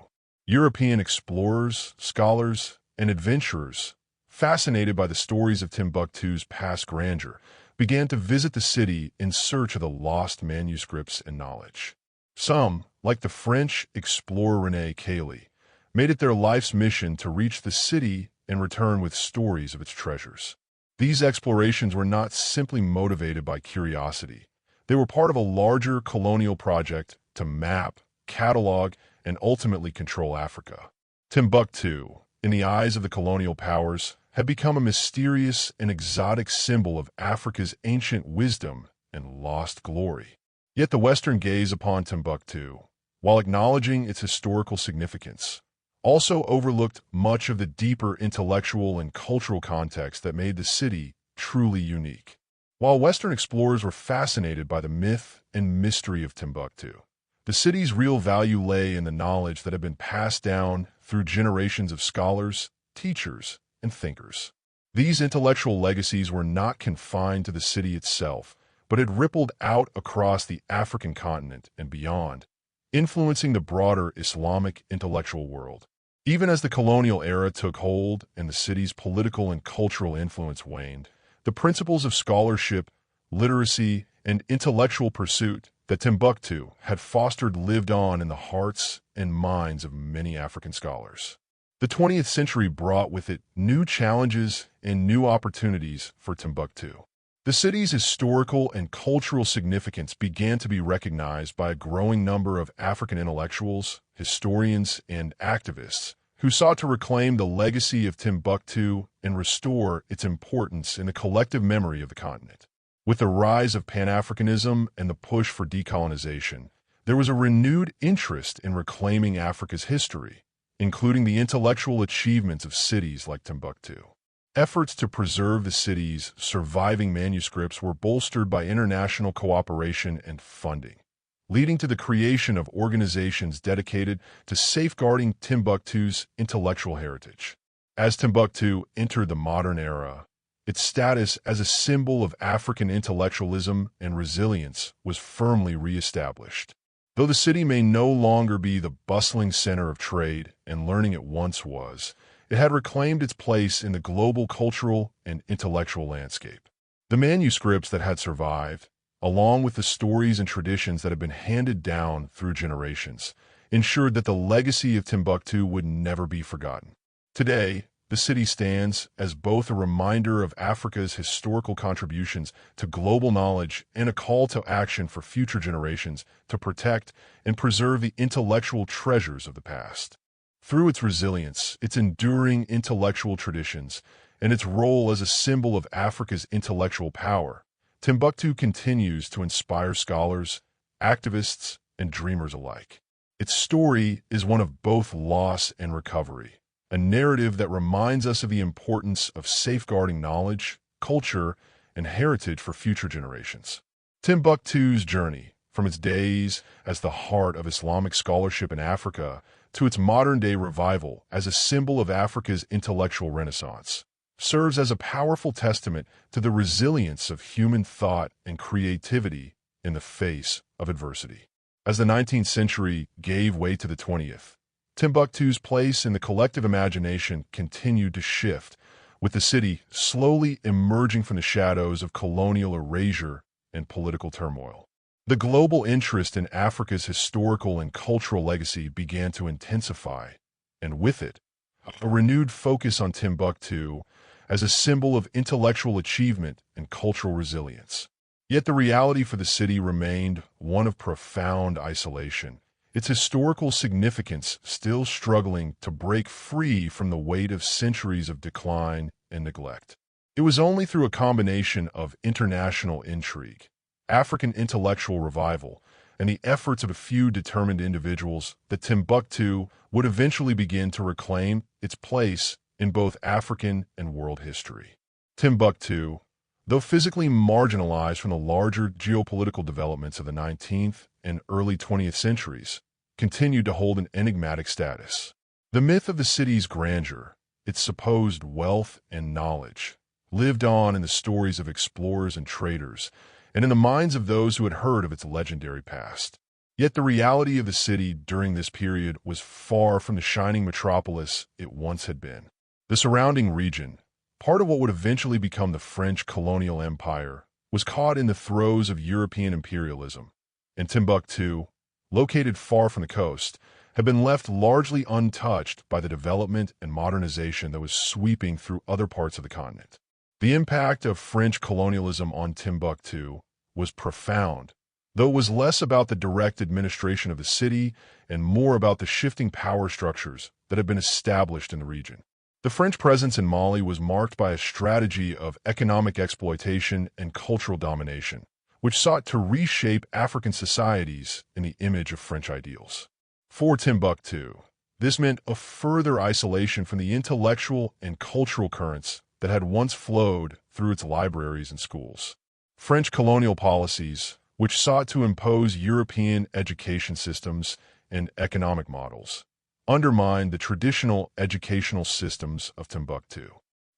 European explorers, scholars, and adventurers, fascinated by the stories of Timbuktu's past grandeur, began to visit the city in search of the lost manuscripts and knowledge. Some, like the French explorer René Caillie, made it their life's mission to reach the city and return with stories of its treasures. These explorations were not simply motivated by curiosity. They were part of a larger colonial project to map, catalog, and ultimately control Africa. Timbuktu, in the eyes of the colonial powers, had become a mysterious and exotic symbol of Africa's ancient wisdom and lost glory. Yet the Western gaze upon Timbuktu, while acknowledging its historical significance, also overlooked much of the deeper intellectual and cultural context that made the city truly unique. While Western explorers were fascinated by the myth and mystery of Timbuktu, the city's real value lay in the knowledge that had been passed down through generations of scholars, teachers, and thinkers. These intellectual legacies were not confined to the city itself, but had rippled out across the African continent and beyond, influencing the broader Islamic intellectual world. Even as the colonial era took hold and the city's political and cultural influence waned, the principles of scholarship, literacy, and intellectual pursuit that Timbuktu had fostered lived on in the hearts and minds of many African scholars. The 20th century brought with it new challenges and new opportunities for Timbuktu. The city's historical and cultural significance began to be recognized by a growing number of African intellectuals, historians, and activists who sought to reclaim the legacy of Timbuktu and restore its importance in the collective memory of the continent. With the rise of Pan-Africanism and the push for decolonization, there was a renewed interest in reclaiming Africa's history, including the intellectual achievements of cities like Timbuktu. Efforts to preserve the city's surviving manuscripts were bolstered by international cooperation and funding, leading to the creation of organizations dedicated to safeguarding Timbuktu's intellectual heritage. As Timbuktu entered the modern era, its status as a symbol of African intellectualism and resilience was firmly re-established. Though the city may no longer be the bustling center of trade and learning it once was, it had reclaimed its place in the global cultural and intellectual landscape. The manuscripts that had survived, along with the stories and traditions that had been handed down through generations, ensured that the legacy of Timbuktu would never be forgotten. Today, the city stands as both a reminder of Africa's historical contributions to global knowledge and a call to action for future generations to protect and preserve the intellectual treasures of the past. Through its resilience, its enduring intellectual traditions, and its role as a symbol of Africa's intellectual power, Timbuktu continues to inspire scholars, activists, and dreamers alike. Its story is one of both loss and recovery, a narrative that reminds us of the importance of safeguarding knowledge, culture, and heritage for future generations. Timbuktu's journey, from its days as the heart of Islamic scholarship in Africa to its modern-day revival as a symbol of Africa's intellectual renaissance, serves as a powerful testament to the resilience of human thought and creativity in the face of adversity. As the 19th century gave way to the 20th, Timbuktu's place in the collective imagination continued to shift, with the city slowly emerging from the shadows of colonial erasure and political turmoil. The global interest in Africa's historical and cultural legacy began to intensify, and with it, a renewed focus on Timbuktu as a symbol of intellectual achievement and cultural resilience. Yet the reality for the city remained one of profound isolation, its historical significance still struggling to break free from the weight of centuries of decline and neglect. It was only through a combination of international intrigue, African intellectual revival, and the efforts of a few determined individuals that Timbuktu would eventually begin to reclaim its place in both African and world history. Timbuktu, though physically marginalized from the larger geopolitical developments of the 19th and early 20th centuries, continued to hold an enigmatic status. The myth of the city's grandeur, its supposed wealth and knowledge, lived on in the stories of explorers and traders, and in the minds of those who had heard of its legendary past. Yet the reality of the city during this period was far from the shining metropolis it once had been. The surrounding region, part of what would eventually become the French colonial empire, was caught in the throes of European imperialism, and Timbuktu, located far from the coast, had been left largely untouched by the development and modernization that was sweeping through other parts of the continent. The impact of French colonialism on Timbuktu was profound, though it was less about the direct administration of the city and more about the shifting power structures that had been established in the region. The French presence in Mali was marked by a strategy of economic exploitation and cultural domination, which sought to reshape African societies in the image of French ideals. For Timbuktu, this meant a further isolation from the intellectual and cultural currents that had once flowed through its libraries and schools. French colonial policies, which sought to impose European education systems and economic models, undermined the traditional educational systems of Timbuktu.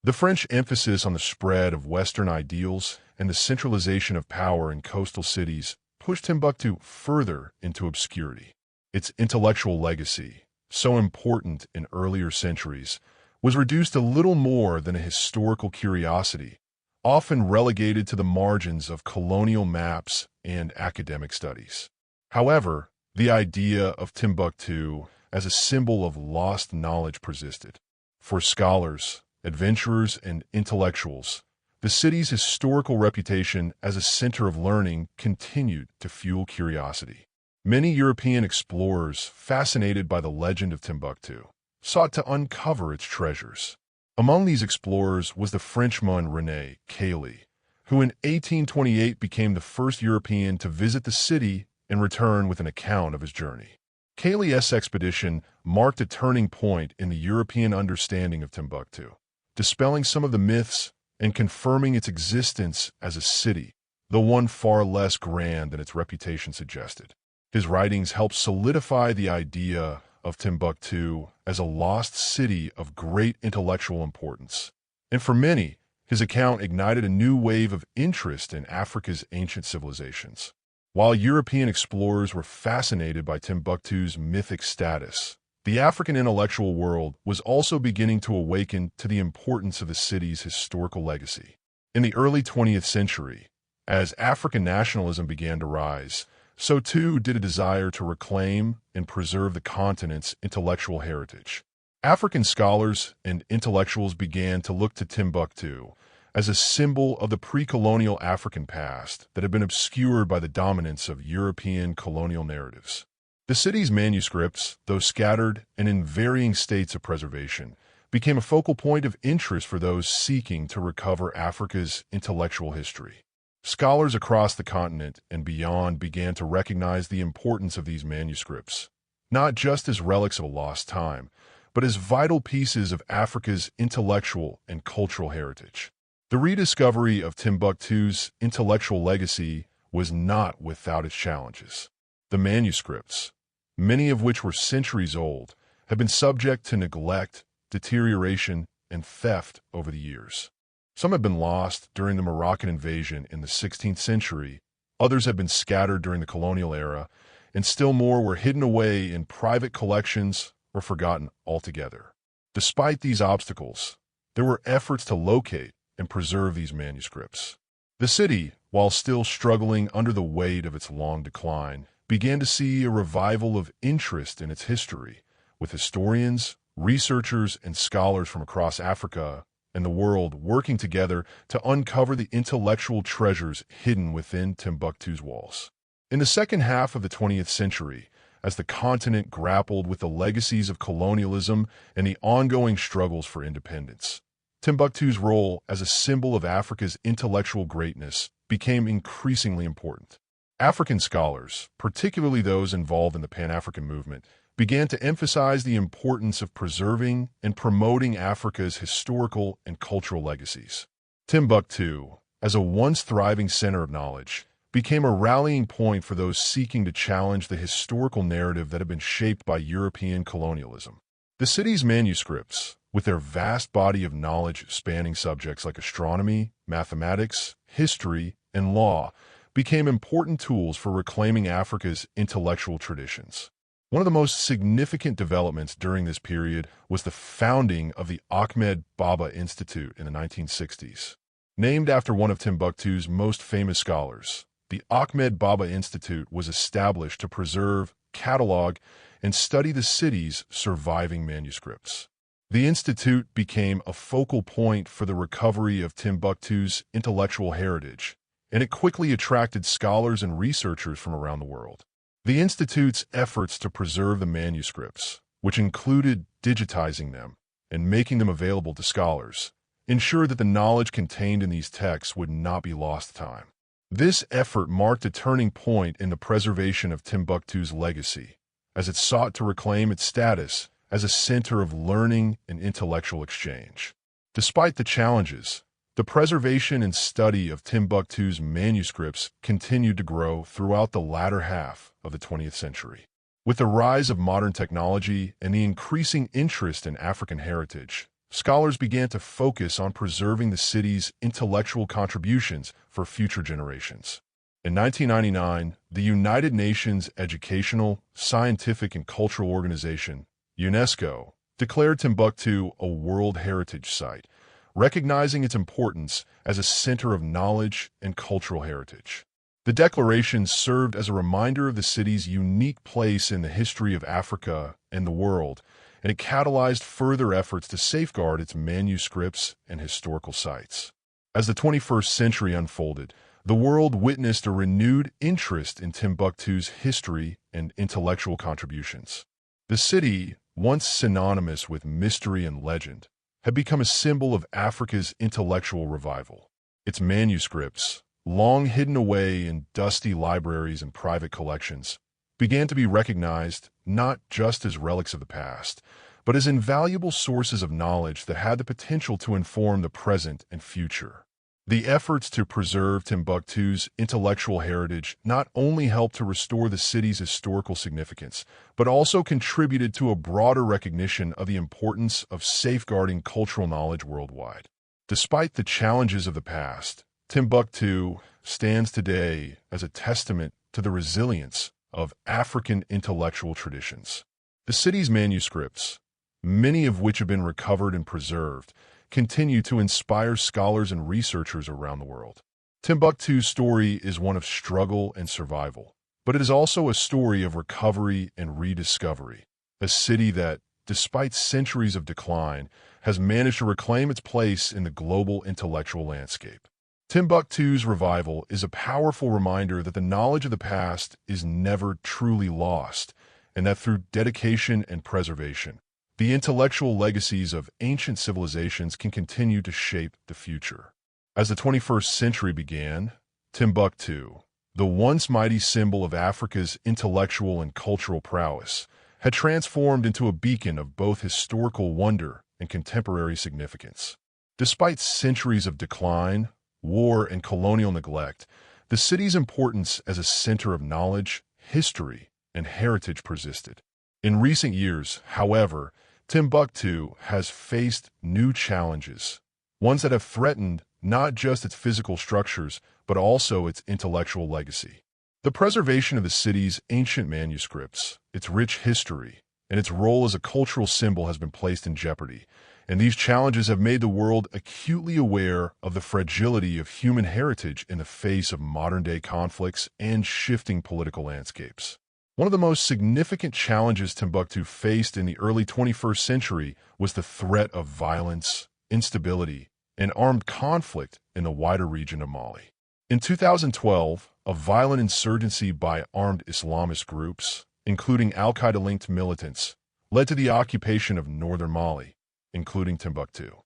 The French emphasis on the spread of Western ideals and the centralization of power in coastal cities pushed Timbuktu further into obscurity. Its intellectual legacy, so important in earlier centuries, was reduced to little more than a historical curiosity, often relegated to the margins of colonial maps and academic studies. However, the idea of Timbuktu as a symbol of lost knowledge persisted. For scholars, adventurers, and intellectuals, the city's historical reputation as a center of learning continued to fuel curiosity. Many European explorers, fascinated by the legend of Timbuktu, sought to uncover its treasures. Among these explorers was the Frenchman René Caillie, who in 1828 became the first European to visit the city and return with an account of his journey. Caelius' expedition marked a turning point in the European understanding of Timbuktu, dispelling some of the myths and confirming its existence as a city, though one far less grand than its reputation suggested. His writings helped solidify the idea of Timbuktu as a lost city of great intellectual importance. And for many, his account ignited a new wave of interest in Africa's ancient civilizations. While European explorers were fascinated by Timbuktu's mythic status, the African intellectual world was also beginning to awaken to the importance of the city's historical legacy. In the early 20th century, as African nationalism began to rise, so too did a desire to reclaim and preserve the continent's intellectual heritage. African scholars and intellectuals began to look to Timbuktu as a symbol of the pre-colonial African past that had been obscured by the dominance of European colonial narratives. The city's manuscripts, though scattered and in varying states of preservation, became a focal point of interest for those seeking to recover Africa's intellectual history. Scholars across the continent and beyond began to recognize the importance of these manuscripts, not just as relics of a lost time, but as vital pieces of Africa's intellectual and cultural heritage. The rediscovery of Timbuktu's intellectual legacy was not without its challenges. The manuscripts, many of which were centuries old, have been subject to neglect, deterioration, and theft over the years. Some have been lost during the Moroccan invasion in the 16th century, others have been scattered during the colonial era, and still more were hidden away in private collections or forgotten altogether. Despite these obstacles, there were efforts to locate and preserve these manuscripts. The city, while still struggling under the weight of its long decline, began to see a revival of interest in its history, with historians, researchers, and scholars from across Africa and the world working together to uncover the intellectual treasures hidden within Timbuktu's walls. In the second half of the 20th century, as the continent grappled with the legacies of colonialism and the ongoing struggles for independence, Timbuktu's role as a symbol of Africa's intellectual greatness became increasingly important. African scholars, particularly those involved in the Pan-African movement, began to emphasize the importance of preserving and promoting Africa's historical and cultural legacies. Timbuktu, as a once thriving center of knowledge, became a rallying point for those seeking to challenge the historical narrative that had been shaped by European colonialism. The city's manuscripts, with their vast body of knowledge spanning subjects like astronomy, mathematics, history, and law, became important tools for reclaiming Africa's intellectual traditions. One of the most significant developments during this period was the founding of the Ahmed Baba Institute in the 1960s. Named after one of Timbuktu's most famous scholars, the Ahmed Baba Institute was established to preserve, catalog, and study the city's surviving manuscripts. The institute became a focal point for the recovery of Timbuktu's intellectual heritage, and it quickly attracted scholars and researchers from around the world. The Institute's efforts to preserve the manuscripts, which included digitizing them and making them available to scholars, ensured that the knowledge contained in these texts would not be lost to time. This effort marked a turning point in the preservation of Timbuktu's legacy, as it sought to reclaim its status as a center of learning and intellectual exchange. Despite the challenges, the preservation and study of Timbuktu's manuscripts continued to grow throughout the latter half of the 20th century. With the rise of modern technology and the increasing interest in African heritage, scholars began to focus on preserving the city's intellectual contributions for future generations. In 1999, the United Nations Educational, Scientific, and Cultural Organization, UNESCO, declared Timbuktu a World Heritage Site, recognizing its importance as a center of knowledge and cultural heritage. The declaration served as a reminder of the city's unique place in the history of Africa and the world, and it catalyzed further efforts to safeguard its manuscripts and historical sites. As the 21st century unfolded, the world witnessed a renewed interest in Timbuktu's history and intellectual contributions. The city, once synonymous with mystery and legend, had become a symbol of Africa's intellectual revival. Its manuscripts, long hidden away in dusty libraries and private collections, began to be recognized not just as relics of the past, but as invaluable sources of knowledge that had the potential to inform the present and future. The efforts to preserve Timbuktu's intellectual heritage not only helped to restore the city's historical significance, but also contributed to a broader recognition of the importance of safeguarding cultural knowledge worldwide. Despite the challenges of the past, Timbuktu stands today as a testament to the resilience of African intellectual traditions. The city's manuscripts, many of which have been recovered and preserved, continue to inspire scholars and researchers around the world. Timbuktu's story is one of struggle and survival, but it is also a story of recovery and rediscovery, a city that, despite centuries of decline, has managed to reclaim its place in the global intellectual landscape. Timbuktu's revival is a powerful reminder that the knowledge of the past is never truly lost, and that through dedication and preservation, the intellectual legacies of ancient civilizations can continue to shape the future. As the 21st century began, Timbuktu, the once mighty symbol of Africa's intellectual and cultural prowess, had transformed into a beacon of both historical wonder and contemporary significance. Despite centuries of decline, war, and colonial neglect, the city's importance as a center of knowledge, history, and heritage persisted. In recent years, however, Timbuktu has faced new challenges, ones that have threatened not just its physical structures, but also its intellectual legacy. The preservation of the city's ancient manuscripts, its rich history, and its role as a cultural symbol has been placed in jeopardy, and these challenges have made the world acutely aware of the fragility of human heritage in the face of modern-day conflicts and shifting political landscapes. One of the most significant challenges Timbuktu faced in the early 21st century was the threat of violence, instability, and armed conflict in the wider region of Mali. In 2012, a violent insurgency by armed Islamist groups, including al-Qaeda-linked militants, led to the occupation of northern Mali, including Timbuktu.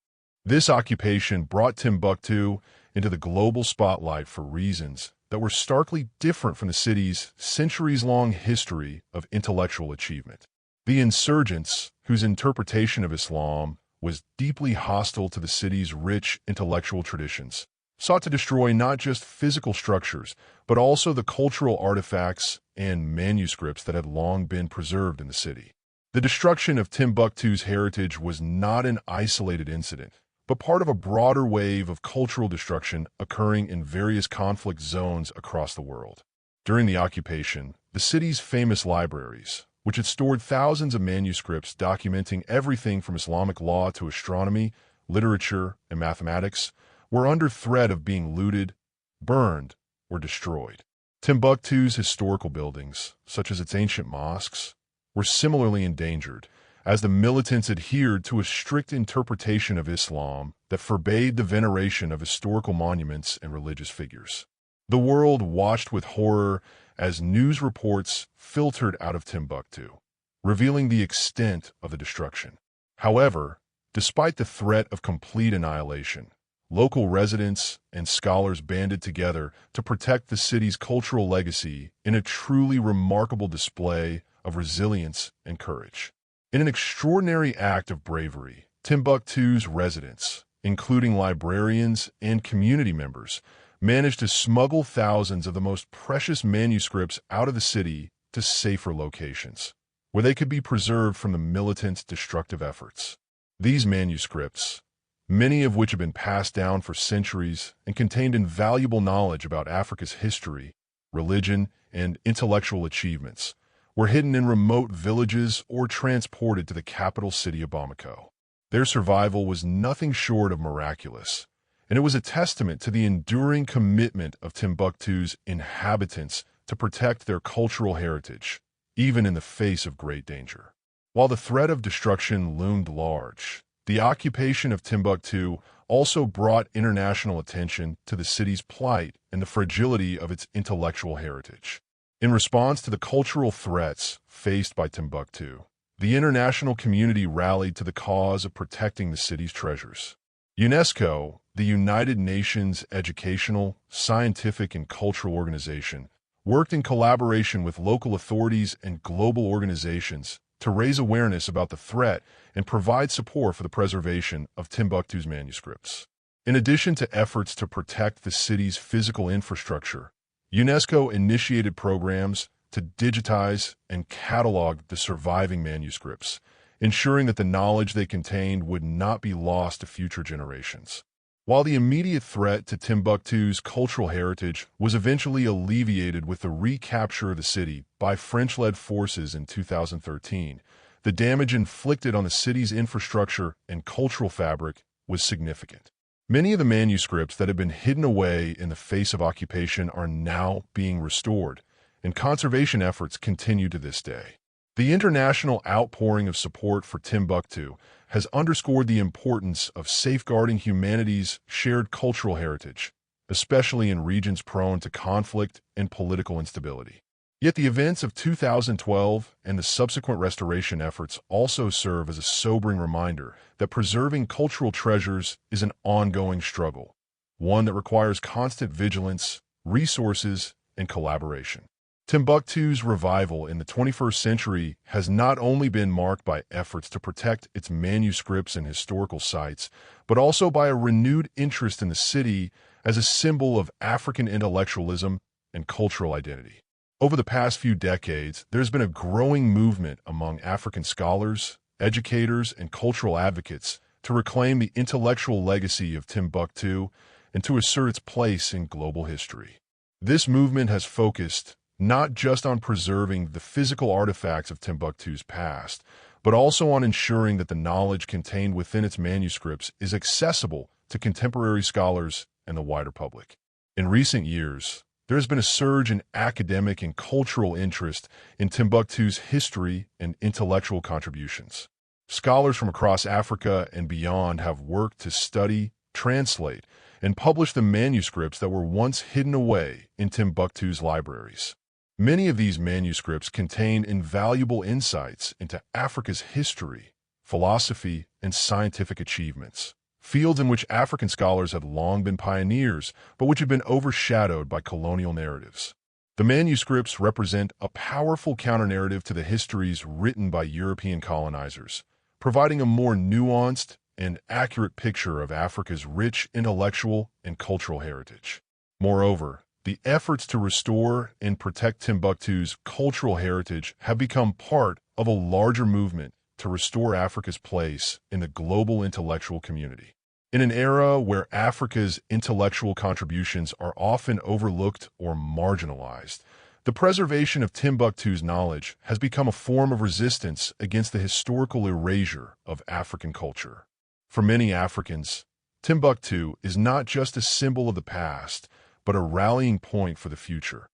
This occupation brought Timbuktu into the global spotlight for reasons that were starkly different from the city's centuries-long history of intellectual achievement. The insurgents, whose interpretation of Islam was deeply hostile to the city's rich intellectual traditions, sought to destroy not just physical structures, but also the cultural artifacts and manuscripts that had long been preserved in the city. The destruction of Timbuktu's heritage was not an isolated incident, but part of a broader wave of cultural destruction occurring in various conflict zones across the world. During the occupation, the city's famous libraries, which had stored thousands of manuscripts documenting everything from Islamic law to astronomy, literature, and mathematics, were under threat of being looted, burned, or destroyed. Timbuktu's historical buildings, such as its ancient mosques, were similarly endangered, as the militants adhered to a strict interpretation of Islam that forbade the veneration of historical monuments and religious figures. The world watched with horror as news reports filtered out of Timbuktu, revealing the extent of the destruction. However, despite the threat of complete annihilation, local residents and scholars banded together to protect the city's cultural legacy in a truly remarkable display of resilience and courage. In an extraordinary act of bravery, Timbuktu's residents, including librarians and community members, managed to smuggle thousands of the most precious manuscripts out of the city to safer locations, where they could be preserved from the militants' destructive efforts. These manuscripts, many of which have been passed down for centuries and contained invaluable knowledge about Africa's history, religion, and intellectual achievements, were hidden in remote villages or transported to the capital city of Bamako. Their survival was nothing short of miraculous, and it was a testament to the enduring commitment of Timbuktu's inhabitants to protect their cultural heritage, even in the face of great danger. While the threat of destruction loomed large, the occupation of Timbuktu also brought international attention to the city's plight and the fragility of its intellectual heritage. In response to the cultural threats faced by Timbuktu, the international community rallied to the cause of protecting the city's treasures. UNESCO, the United Nations Educational, Scientific, and Cultural Organization, worked in collaboration with local authorities and global organizations to raise awareness about the threat and provide support for the preservation of Timbuktu's manuscripts. In addition to efforts to protect the city's physical infrastructure, UNESCO initiated programs to digitize and catalog the surviving manuscripts, ensuring that the knowledge they contained would not be lost to future generations. While the immediate threat to Timbuktu's cultural heritage was eventually alleviated with the recapture of the city by French-led forces in 2013, the damage inflicted on the city's infrastructure and cultural fabric was significant. Many of the manuscripts that had been hidden away in the face of occupation are now being restored, and conservation efforts continue to this day. The international outpouring of support for Timbuktu has underscored the importance of safeguarding humanity's shared cultural heritage, especially in regions prone to conflict and political instability. Yet the events of 2012 and the subsequent restoration efforts also serve as a sobering reminder that preserving cultural treasures is an ongoing struggle, one that requires constant vigilance, resources, and collaboration. Timbuktu's revival in the 21st century has not only been marked by efforts to protect its manuscripts and historical sites, but also by a renewed interest in the city as a symbol of African intellectualism and cultural identity. Over the past few decades, there's been a growing movement among African scholars, educators, and cultural advocates to reclaim the intellectual legacy of Timbuktu and to assert its place in global history. This movement has focused not just on preserving the physical artifacts of Timbuktu's past, but also on ensuring that the knowledge contained within its manuscripts is accessible to contemporary scholars and the wider public. In recent years, there has been a surge in academic and cultural interest in Timbuktu's history and intellectual contributions. Scholars from across Africa and beyond have worked to study, translate, and publish the manuscripts that were once hidden away in Timbuktu's libraries. Many of these manuscripts contain invaluable insights into Africa's history, philosophy, and scientific achievements, fields in which African scholars had long been pioneers, but which had been overshadowed by colonial narratives. The manuscripts represent a powerful counter-narrative to the histories written by European colonizers, providing a more nuanced and accurate picture of Africa's rich intellectual and cultural heritage. Moreover, the efforts to restore and protect Timbuktu's cultural heritage have become part of a larger movement to restore Africa's place in the global intellectual community. In an era where Africa's intellectual contributions are often overlooked or marginalized, the preservation of Timbuktu's knowledge has become a form of resistance against the historical erasure of African culture. For many Africans, Timbuktu is not just a symbol of the past, but a rallying point for the future,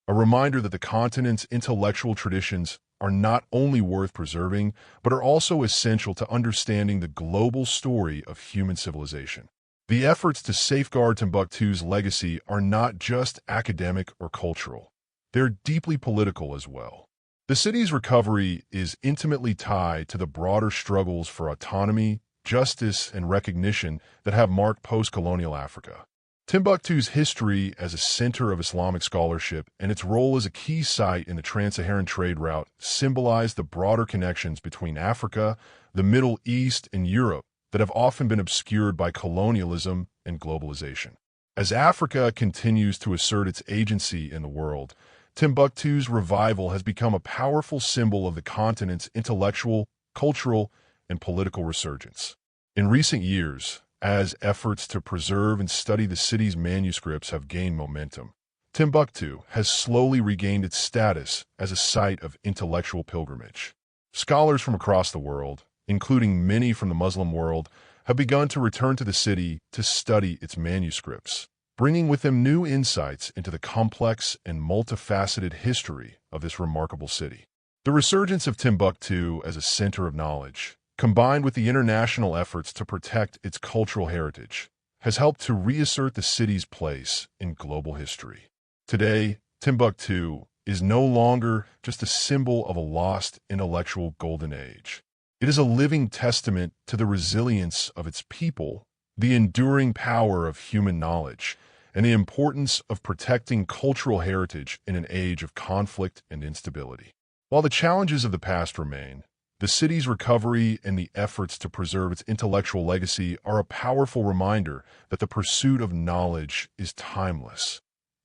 a reminder that the continent's intellectual traditions are not only worth preserving, but are also essential to understanding the global story of human civilization. The efforts to safeguard Timbuktu's legacy are not just academic or cultural. They're deeply political as well. The city's recovery is intimately tied to the broader struggles for autonomy, justice, and recognition that have marked post-colonial Africa. Timbuktu's history as a center of Islamic scholarship and its role as a key site in the trans-Saharan trade route symbolize the broader connections between Africa, the Middle East, and Europe that have often been obscured by colonialism and globalization. As Africa continues to assert its agency in the world, Timbuktu's revival has become a powerful symbol of the continent's intellectual, cultural, and political resurgence. In recent years, as efforts to preserve and study the city's manuscripts have gained momentum, Timbuktu has slowly regained its status as a site of intellectual pilgrimage. Scholars from across the world, including many from the Muslim world, have begun to return to the city to study its manuscripts, bringing with them new insights into the complex and multifaceted history of this remarkable city. The resurgence of Timbuktu as a center of knowledge, combined with the international efforts to protect its cultural heritage, has helped to reassert the city's place in global history. Today, Timbuktu is no longer just a symbol of a lost intellectual golden age. It is a living testament to the resilience of its people, the enduring power of human knowledge, and the importance of protecting cultural heritage in an age of conflict and instability. While the challenges of the past remain, the city's recovery and the efforts to preserve its intellectual legacy are a powerful reminder that the pursuit of knowledge is timeless,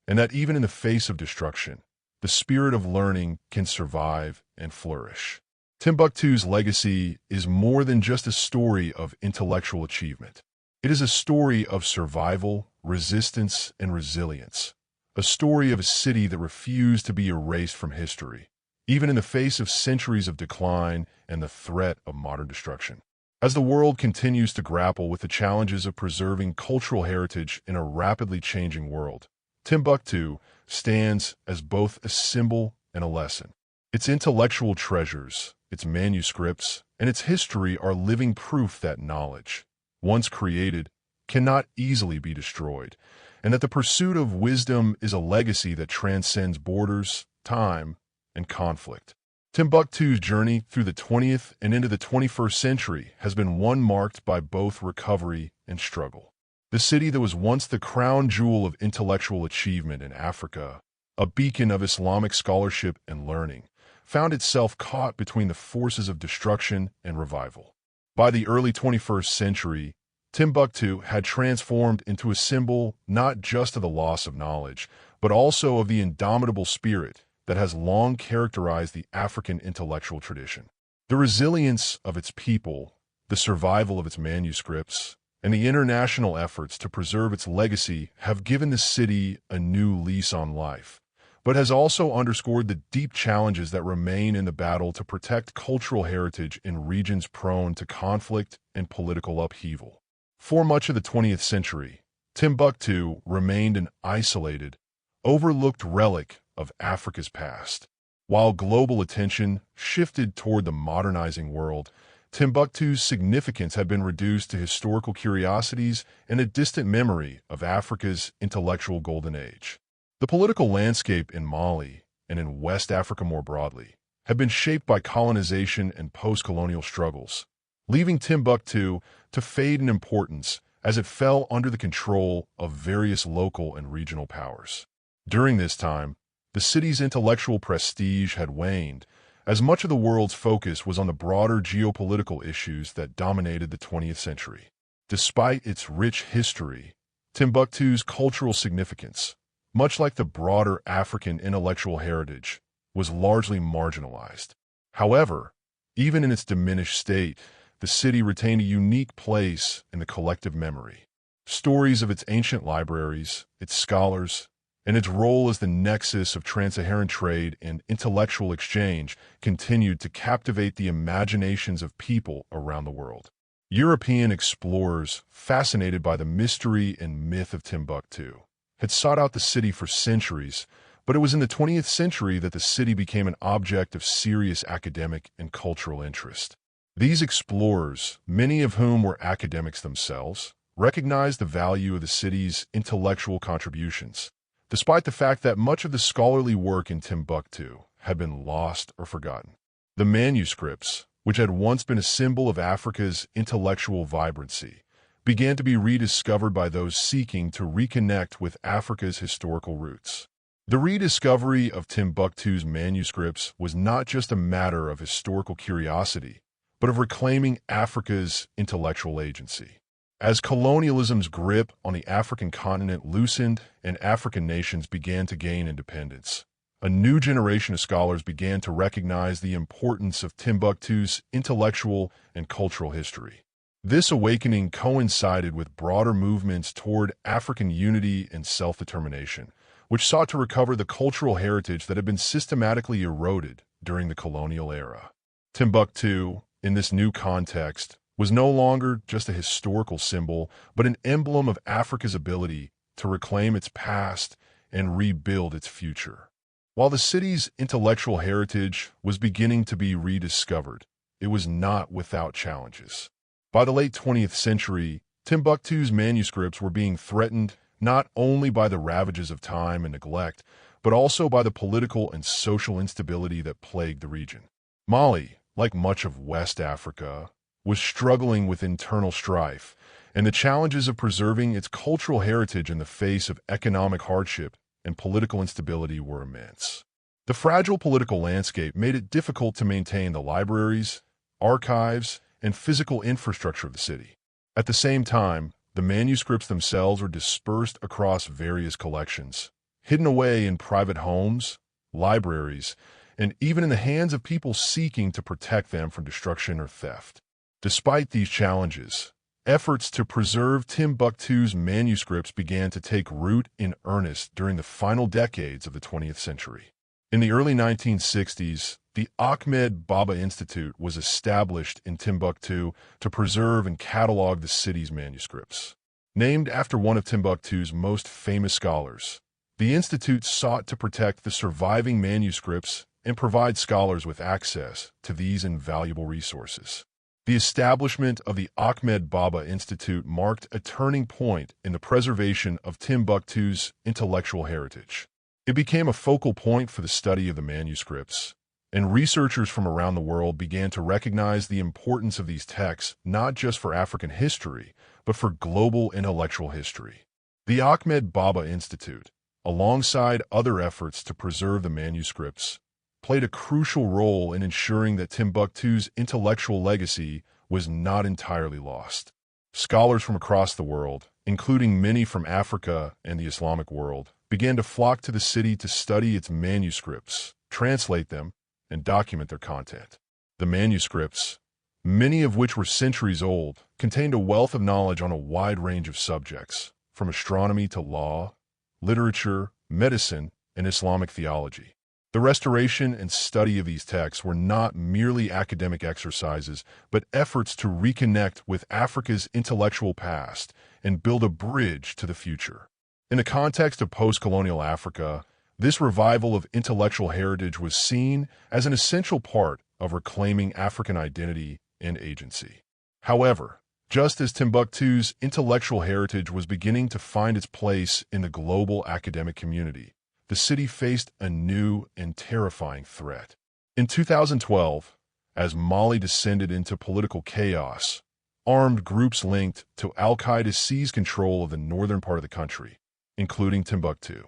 and that even in the face of destruction, the spirit of learning can survive and flourish. Timbuktu's legacy is more than just a story of intellectual achievement. It is a story of survival, resistance, and resilience, a story of a city that refused to be erased from history, even in the face of centuries of decline and the threat of modern destruction. As the world continues to grapple with the challenges of preserving cultural heritage in a rapidly changing world, Timbuktu stands as both a symbol and a lesson. Its intellectual treasures, its manuscripts, and its history are living proof that knowledge, once created, cannot easily be destroyed, and that the pursuit of wisdom is a legacy that transcends borders, time, and conflict. Timbuktu's journey through the 20th and into the 21st century has been one marked by both recovery and struggle. The city that was once the crown jewel of intellectual achievement in Africa, a beacon of Islamic scholarship and learning, found itself caught between the forces of destruction and revival. By the early 21st century, Timbuktu had transformed into a symbol not just of the loss of knowledge, but also of the indomitable spirit that has long characterized the African intellectual tradition. The resilience of its people, the survival of its manuscripts, and the international efforts to preserve its legacy have given the city a new lease on life, but has also underscored the deep challenges that remain in the battle to protect cultural heritage in regions prone to conflict and political upheaval. For much of the 20th century, Timbuktu remained an isolated, overlooked relic of Africa's past. While global attention shifted toward the modernizing world, Timbuktu's significance had been reduced to historical curiosities and a distant memory of Africa's intellectual golden age. The political landscape in Mali, and in West Africa more broadly, had been shaped by colonization and post-colonial struggles, leaving Timbuktu to fade in importance as it fell under the control of various local and regional powers. During this time, the city's intellectual prestige had waned, as much of the world's focus was on the broader geopolitical issues that dominated the 20th century. Despite its rich history, Timbuktu's cultural significance, much like the broader African intellectual heritage, was largely marginalized. However, even in its diminished state, the city retained a unique place in the collective memory. Stories of its ancient libraries, its scholars, and its role as the nexus of trans-Saharan trade and intellectual exchange continued to captivate the imaginations of people around the world. European explorers, fascinated by the mystery and myth of Timbuktu, had sought out the city for centuries, but it was in the 20th century that the city became an object of serious academic and cultural interest. These explorers, many of whom were academics themselves, recognized the value of the city's intellectual contributions, despite the fact that much of the scholarly work in Timbuktu had been lost or forgotten. The manuscripts, which had once been a symbol of Africa's intellectual vibrancy, began to be rediscovered by those seeking to reconnect with Africa's historical roots. The rediscovery of Timbuktu's manuscripts was not just a matter of historical curiosity, but of reclaiming Africa's intellectual agency. As colonialism's grip on the African continent loosened and African nations began to gain independence, a new generation of scholars began to recognize the importance of Timbuktu's intellectual and cultural history. This awakening coincided with broader movements toward African unity and self-determination, which sought to recover the cultural heritage that had been systematically eroded during the colonial era. Timbuktu, in this new context, was no longer just a historical symbol, but an emblem of Africa's ability to reclaim its past and rebuild its future. While the city's intellectual heritage was beginning to be rediscovered, it was not without challenges. By the late 20th century, Timbuktu's manuscripts were being threatened not only by the ravages of time and neglect, but also by the political and social instability that plagued the region. Mali, like much of West Africa, was struggling with internal strife, and the challenges of preserving its cultural heritage in the face of economic hardship and political instability were immense. The fragile political landscape made it difficult to maintain the libraries, archives, and physical infrastructure of the city. At the same time, the manuscripts themselves were dispersed across various collections, hidden away in private homes, libraries, and even in the hands of people seeking to protect them from destruction or theft. Despite these challenges, efforts to preserve Timbuktu's manuscripts began to take root in earnest during the final decades of the 20th century. In the early 1960s, the Ahmed Baba Institute was established in Timbuktu to preserve and catalog the city's manuscripts. Named after one of Timbuktu's most famous scholars, the institute sought to protect the surviving manuscripts and provide scholars with access to these invaluable resources. The establishment of the Ahmed Baba Institute marked a turning point in the preservation of Timbuktu's intellectual heritage. It became a focal point for the study of the manuscripts, and researchers from around the world began to recognize the importance of these texts not just for African history, but for global intellectual history. The Ahmed Baba Institute, alongside other efforts to preserve the manuscripts, played a crucial role in ensuring that Timbuktu's intellectual legacy was not entirely lost. Scholars from across the world, including many from Africa and the Islamic world, began to flock to the city to study its manuscripts, translate them, and document their content. The manuscripts, many of which were centuries old, contained a wealth of knowledge on a wide range of subjects, from astronomy to law, literature, medicine, and Islamic theology. The restoration and study of these texts were not merely academic exercises, but efforts to reconnect with Africa's intellectual past and build a bridge to the future. In the context of post-colonial Africa, this revival of intellectual heritage was seen as an essential part of reclaiming African identity and agency. However, just as Timbuktu's intellectual heritage was beginning to find its place in the global academic community, the city faced a new and terrifying threat. In 2012, as Mali descended into political chaos, armed groups linked to Al-Qaeda seized control of the northern part of the country, including Timbuktu.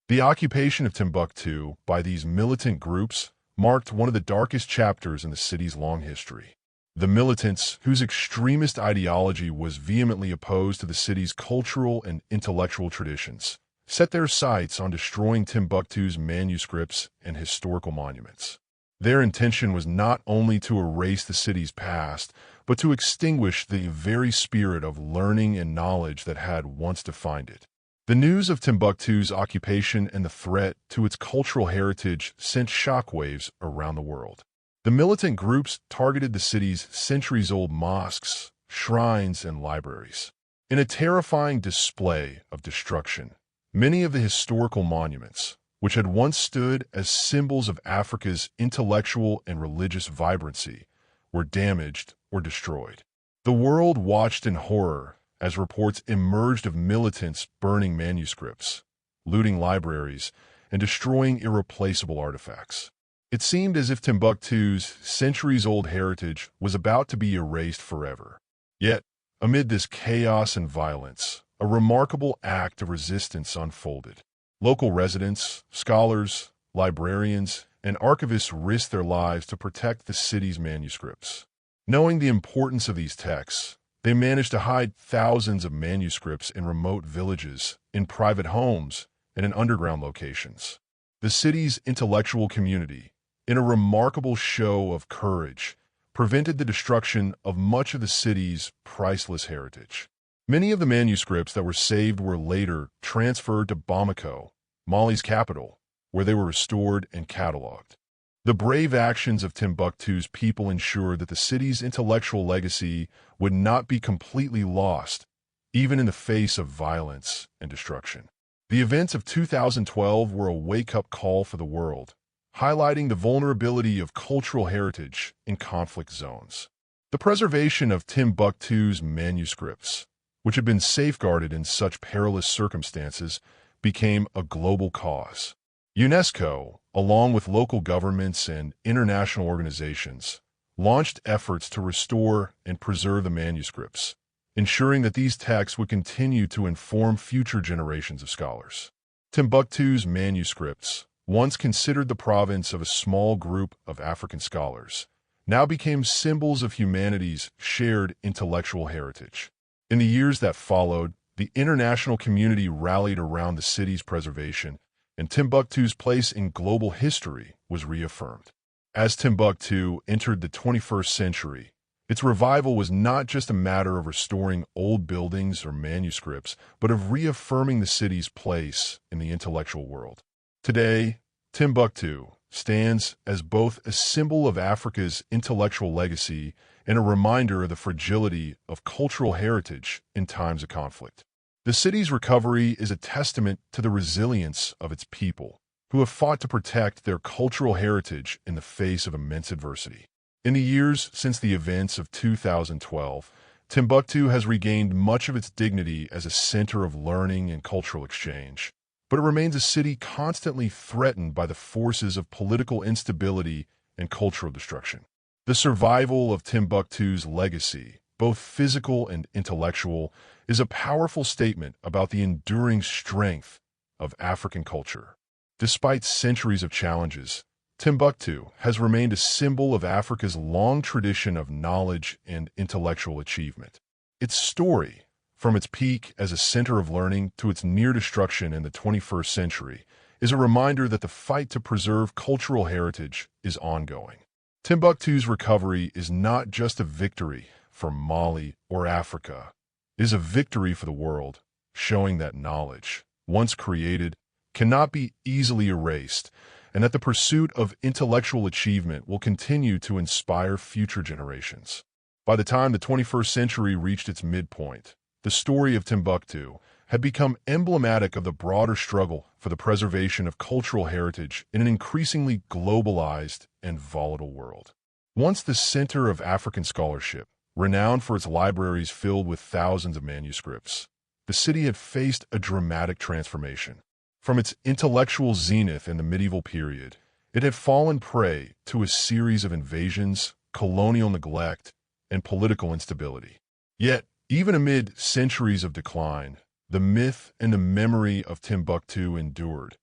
The occupation of Timbuktu by these militant groups marked one of the darkest chapters in the city's long history. The militants, whose extremist ideology was vehemently opposed to the city's cultural and intellectual traditions, set their sights on destroying Timbuktu's manuscripts and historical monuments. Their intention was not only to erase the city's past, but to extinguish the very spirit of learning and knowledge that had once defined it. The news of Timbuktu's occupation and the threat to its cultural heritage sent shockwaves around the world. The militant groups targeted the city's centuries-old mosques, shrines, and libraries. In a terrifying display of destruction, many of the historical monuments, which had once stood as symbols of Africa's intellectual and religious vibrancy, were damaged or destroyed. The world watched in horror as reports emerged of militants burning manuscripts, looting libraries, and destroying irreplaceable artifacts. It seemed as if Timbuktu's centuries-old heritage was about to be erased forever. Yet, amid this chaos and violence, a remarkable act of resistance unfolded. Local residents, scholars, librarians, and archivists risked their lives to protect the city's manuscripts. Knowing the importance of these texts, they managed to hide thousands of manuscripts in remote villages, in private homes, and in underground locations. The city's intellectual community, in a remarkable show of courage, prevented the destruction of much of the city's priceless heritage. Many of the manuscripts that were saved were later transferred to Bamako, Mali's capital, where they were restored and cataloged. The brave actions of Timbuktu's people ensured that the city's intellectual legacy would not be completely lost, even in the face of violence and destruction. The events of 2012 were a wake-up call for the world, highlighting the vulnerability of cultural heritage in conflict zones. The preservation of Timbuktu's manuscripts, which had been safeguarded in such perilous circumstances, became a global cause. UNESCO, along with local governments and international organizations, launched efforts to restore and preserve the manuscripts, ensuring that these texts would continue to inform future generations of scholars. Timbuktu's manuscripts, once considered the province of a small group of African scholars, now became symbols of humanity's shared intellectual heritage. In the years that followed, the international community rallied around the city's preservation, and Timbuktu's place in global history was reaffirmed. As Timbuktu entered the 21st century, its revival was not just a matter of restoring old buildings or manuscripts, but of reaffirming the city's place in the intellectual world. Today, Timbuktu stands as both a symbol of Africa's intellectual legacy and a reminder of the fragility of cultural heritage in times of conflict. The city's recovery is a testament to the resilience of its people, who have fought to protect their cultural heritage in the face of immense adversity. In the years since the events of 2012, Timbuktu has regained much of its dignity as a center of learning and cultural exchange, but it remains a city constantly threatened by the forces of political instability and cultural destruction. The survival of Timbuktu's legacy, both physical and intellectual, is a powerful statement about the enduring strength of African culture. Despite centuries of challenges, Timbuktu has remained a symbol of Africa's long tradition of knowledge and intellectual achievement. Its story, from its peak as a center of learning to its near destruction in the 21st century, is a reminder that the fight to preserve cultural heritage is ongoing. Timbuktu's recovery is not just a victory for Mali or Africa. It is a victory for the world, showing that knowledge, once created, cannot be easily erased, and that the pursuit of intellectual achievement will continue to inspire future generations. By the time the 21st century reached its midpoint, the story of Timbuktu had become emblematic of the broader struggle for the preservation of cultural heritage in an increasingly globalized and volatile world. Once the center of African scholarship, renowned for its libraries filled with thousands of manuscripts, the city had faced a dramatic transformation. From its intellectual zenith in the medieval period, it had fallen prey to a series of invasions, colonial neglect, and political instability. Yet, even amid centuries of decline, the myth and the memory of Timbuktu endured,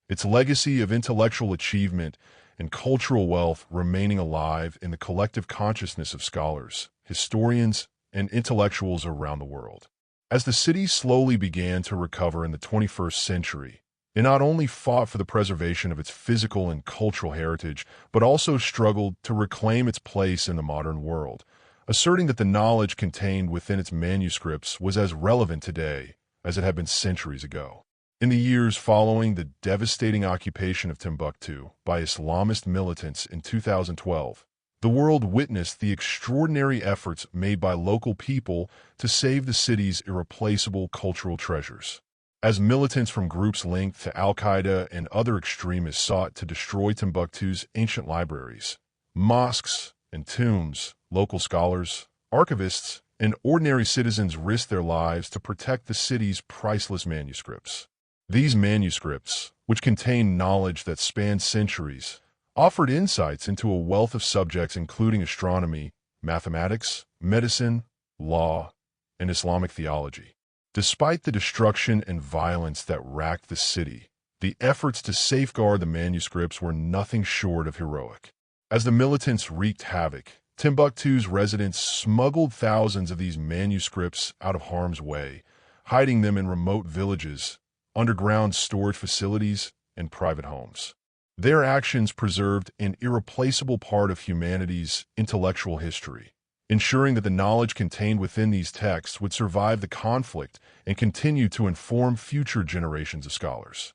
its legacy of intellectual achievement and cultural wealth remaining alive in the collective consciousness of scholars, historians, and intellectuals around the world. As the city slowly began to recover in the 21st century, it not only fought for the preservation of its physical and cultural heritage, but also struggled to reclaim its place in the modern world, asserting that the knowledge contained within its manuscripts was as relevant today as it had been centuries ago. In the years following the devastating occupation of Timbuktu by Islamist militants in 2012, the world witnessed the extraordinary efforts made by local people to save the city's irreplaceable cultural treasures. As militants from groups linked to Al-Qaeda and other extremists sought to destroy Timbuktu's ancient libraries, mosques, and tombs, local scholars, archivists, and ordinary citizens risked their lives to protect the city's priceless manuscripts. These manuscripts, which contained knowledge that spanned centuries, offered insights into a wealth of subjects including astronomy, mathematics, medicine, law, and Islamic theology. Despite the destruction and violence that racked the city, the efforts to safeguard the manuscripts were nothing short of heroic. As the militants wreaked havoc, Timbuktu's residents smuggled thousands of these manuscripts out of harm's way, hiding them in remote villages, underground storage facilities, and private homes. Their actions preserved an irreplaceable part of humanity's intellectual history, ensuring that the knowledge contained within these texts would survive the conflict and continue to inform future generations of scholars.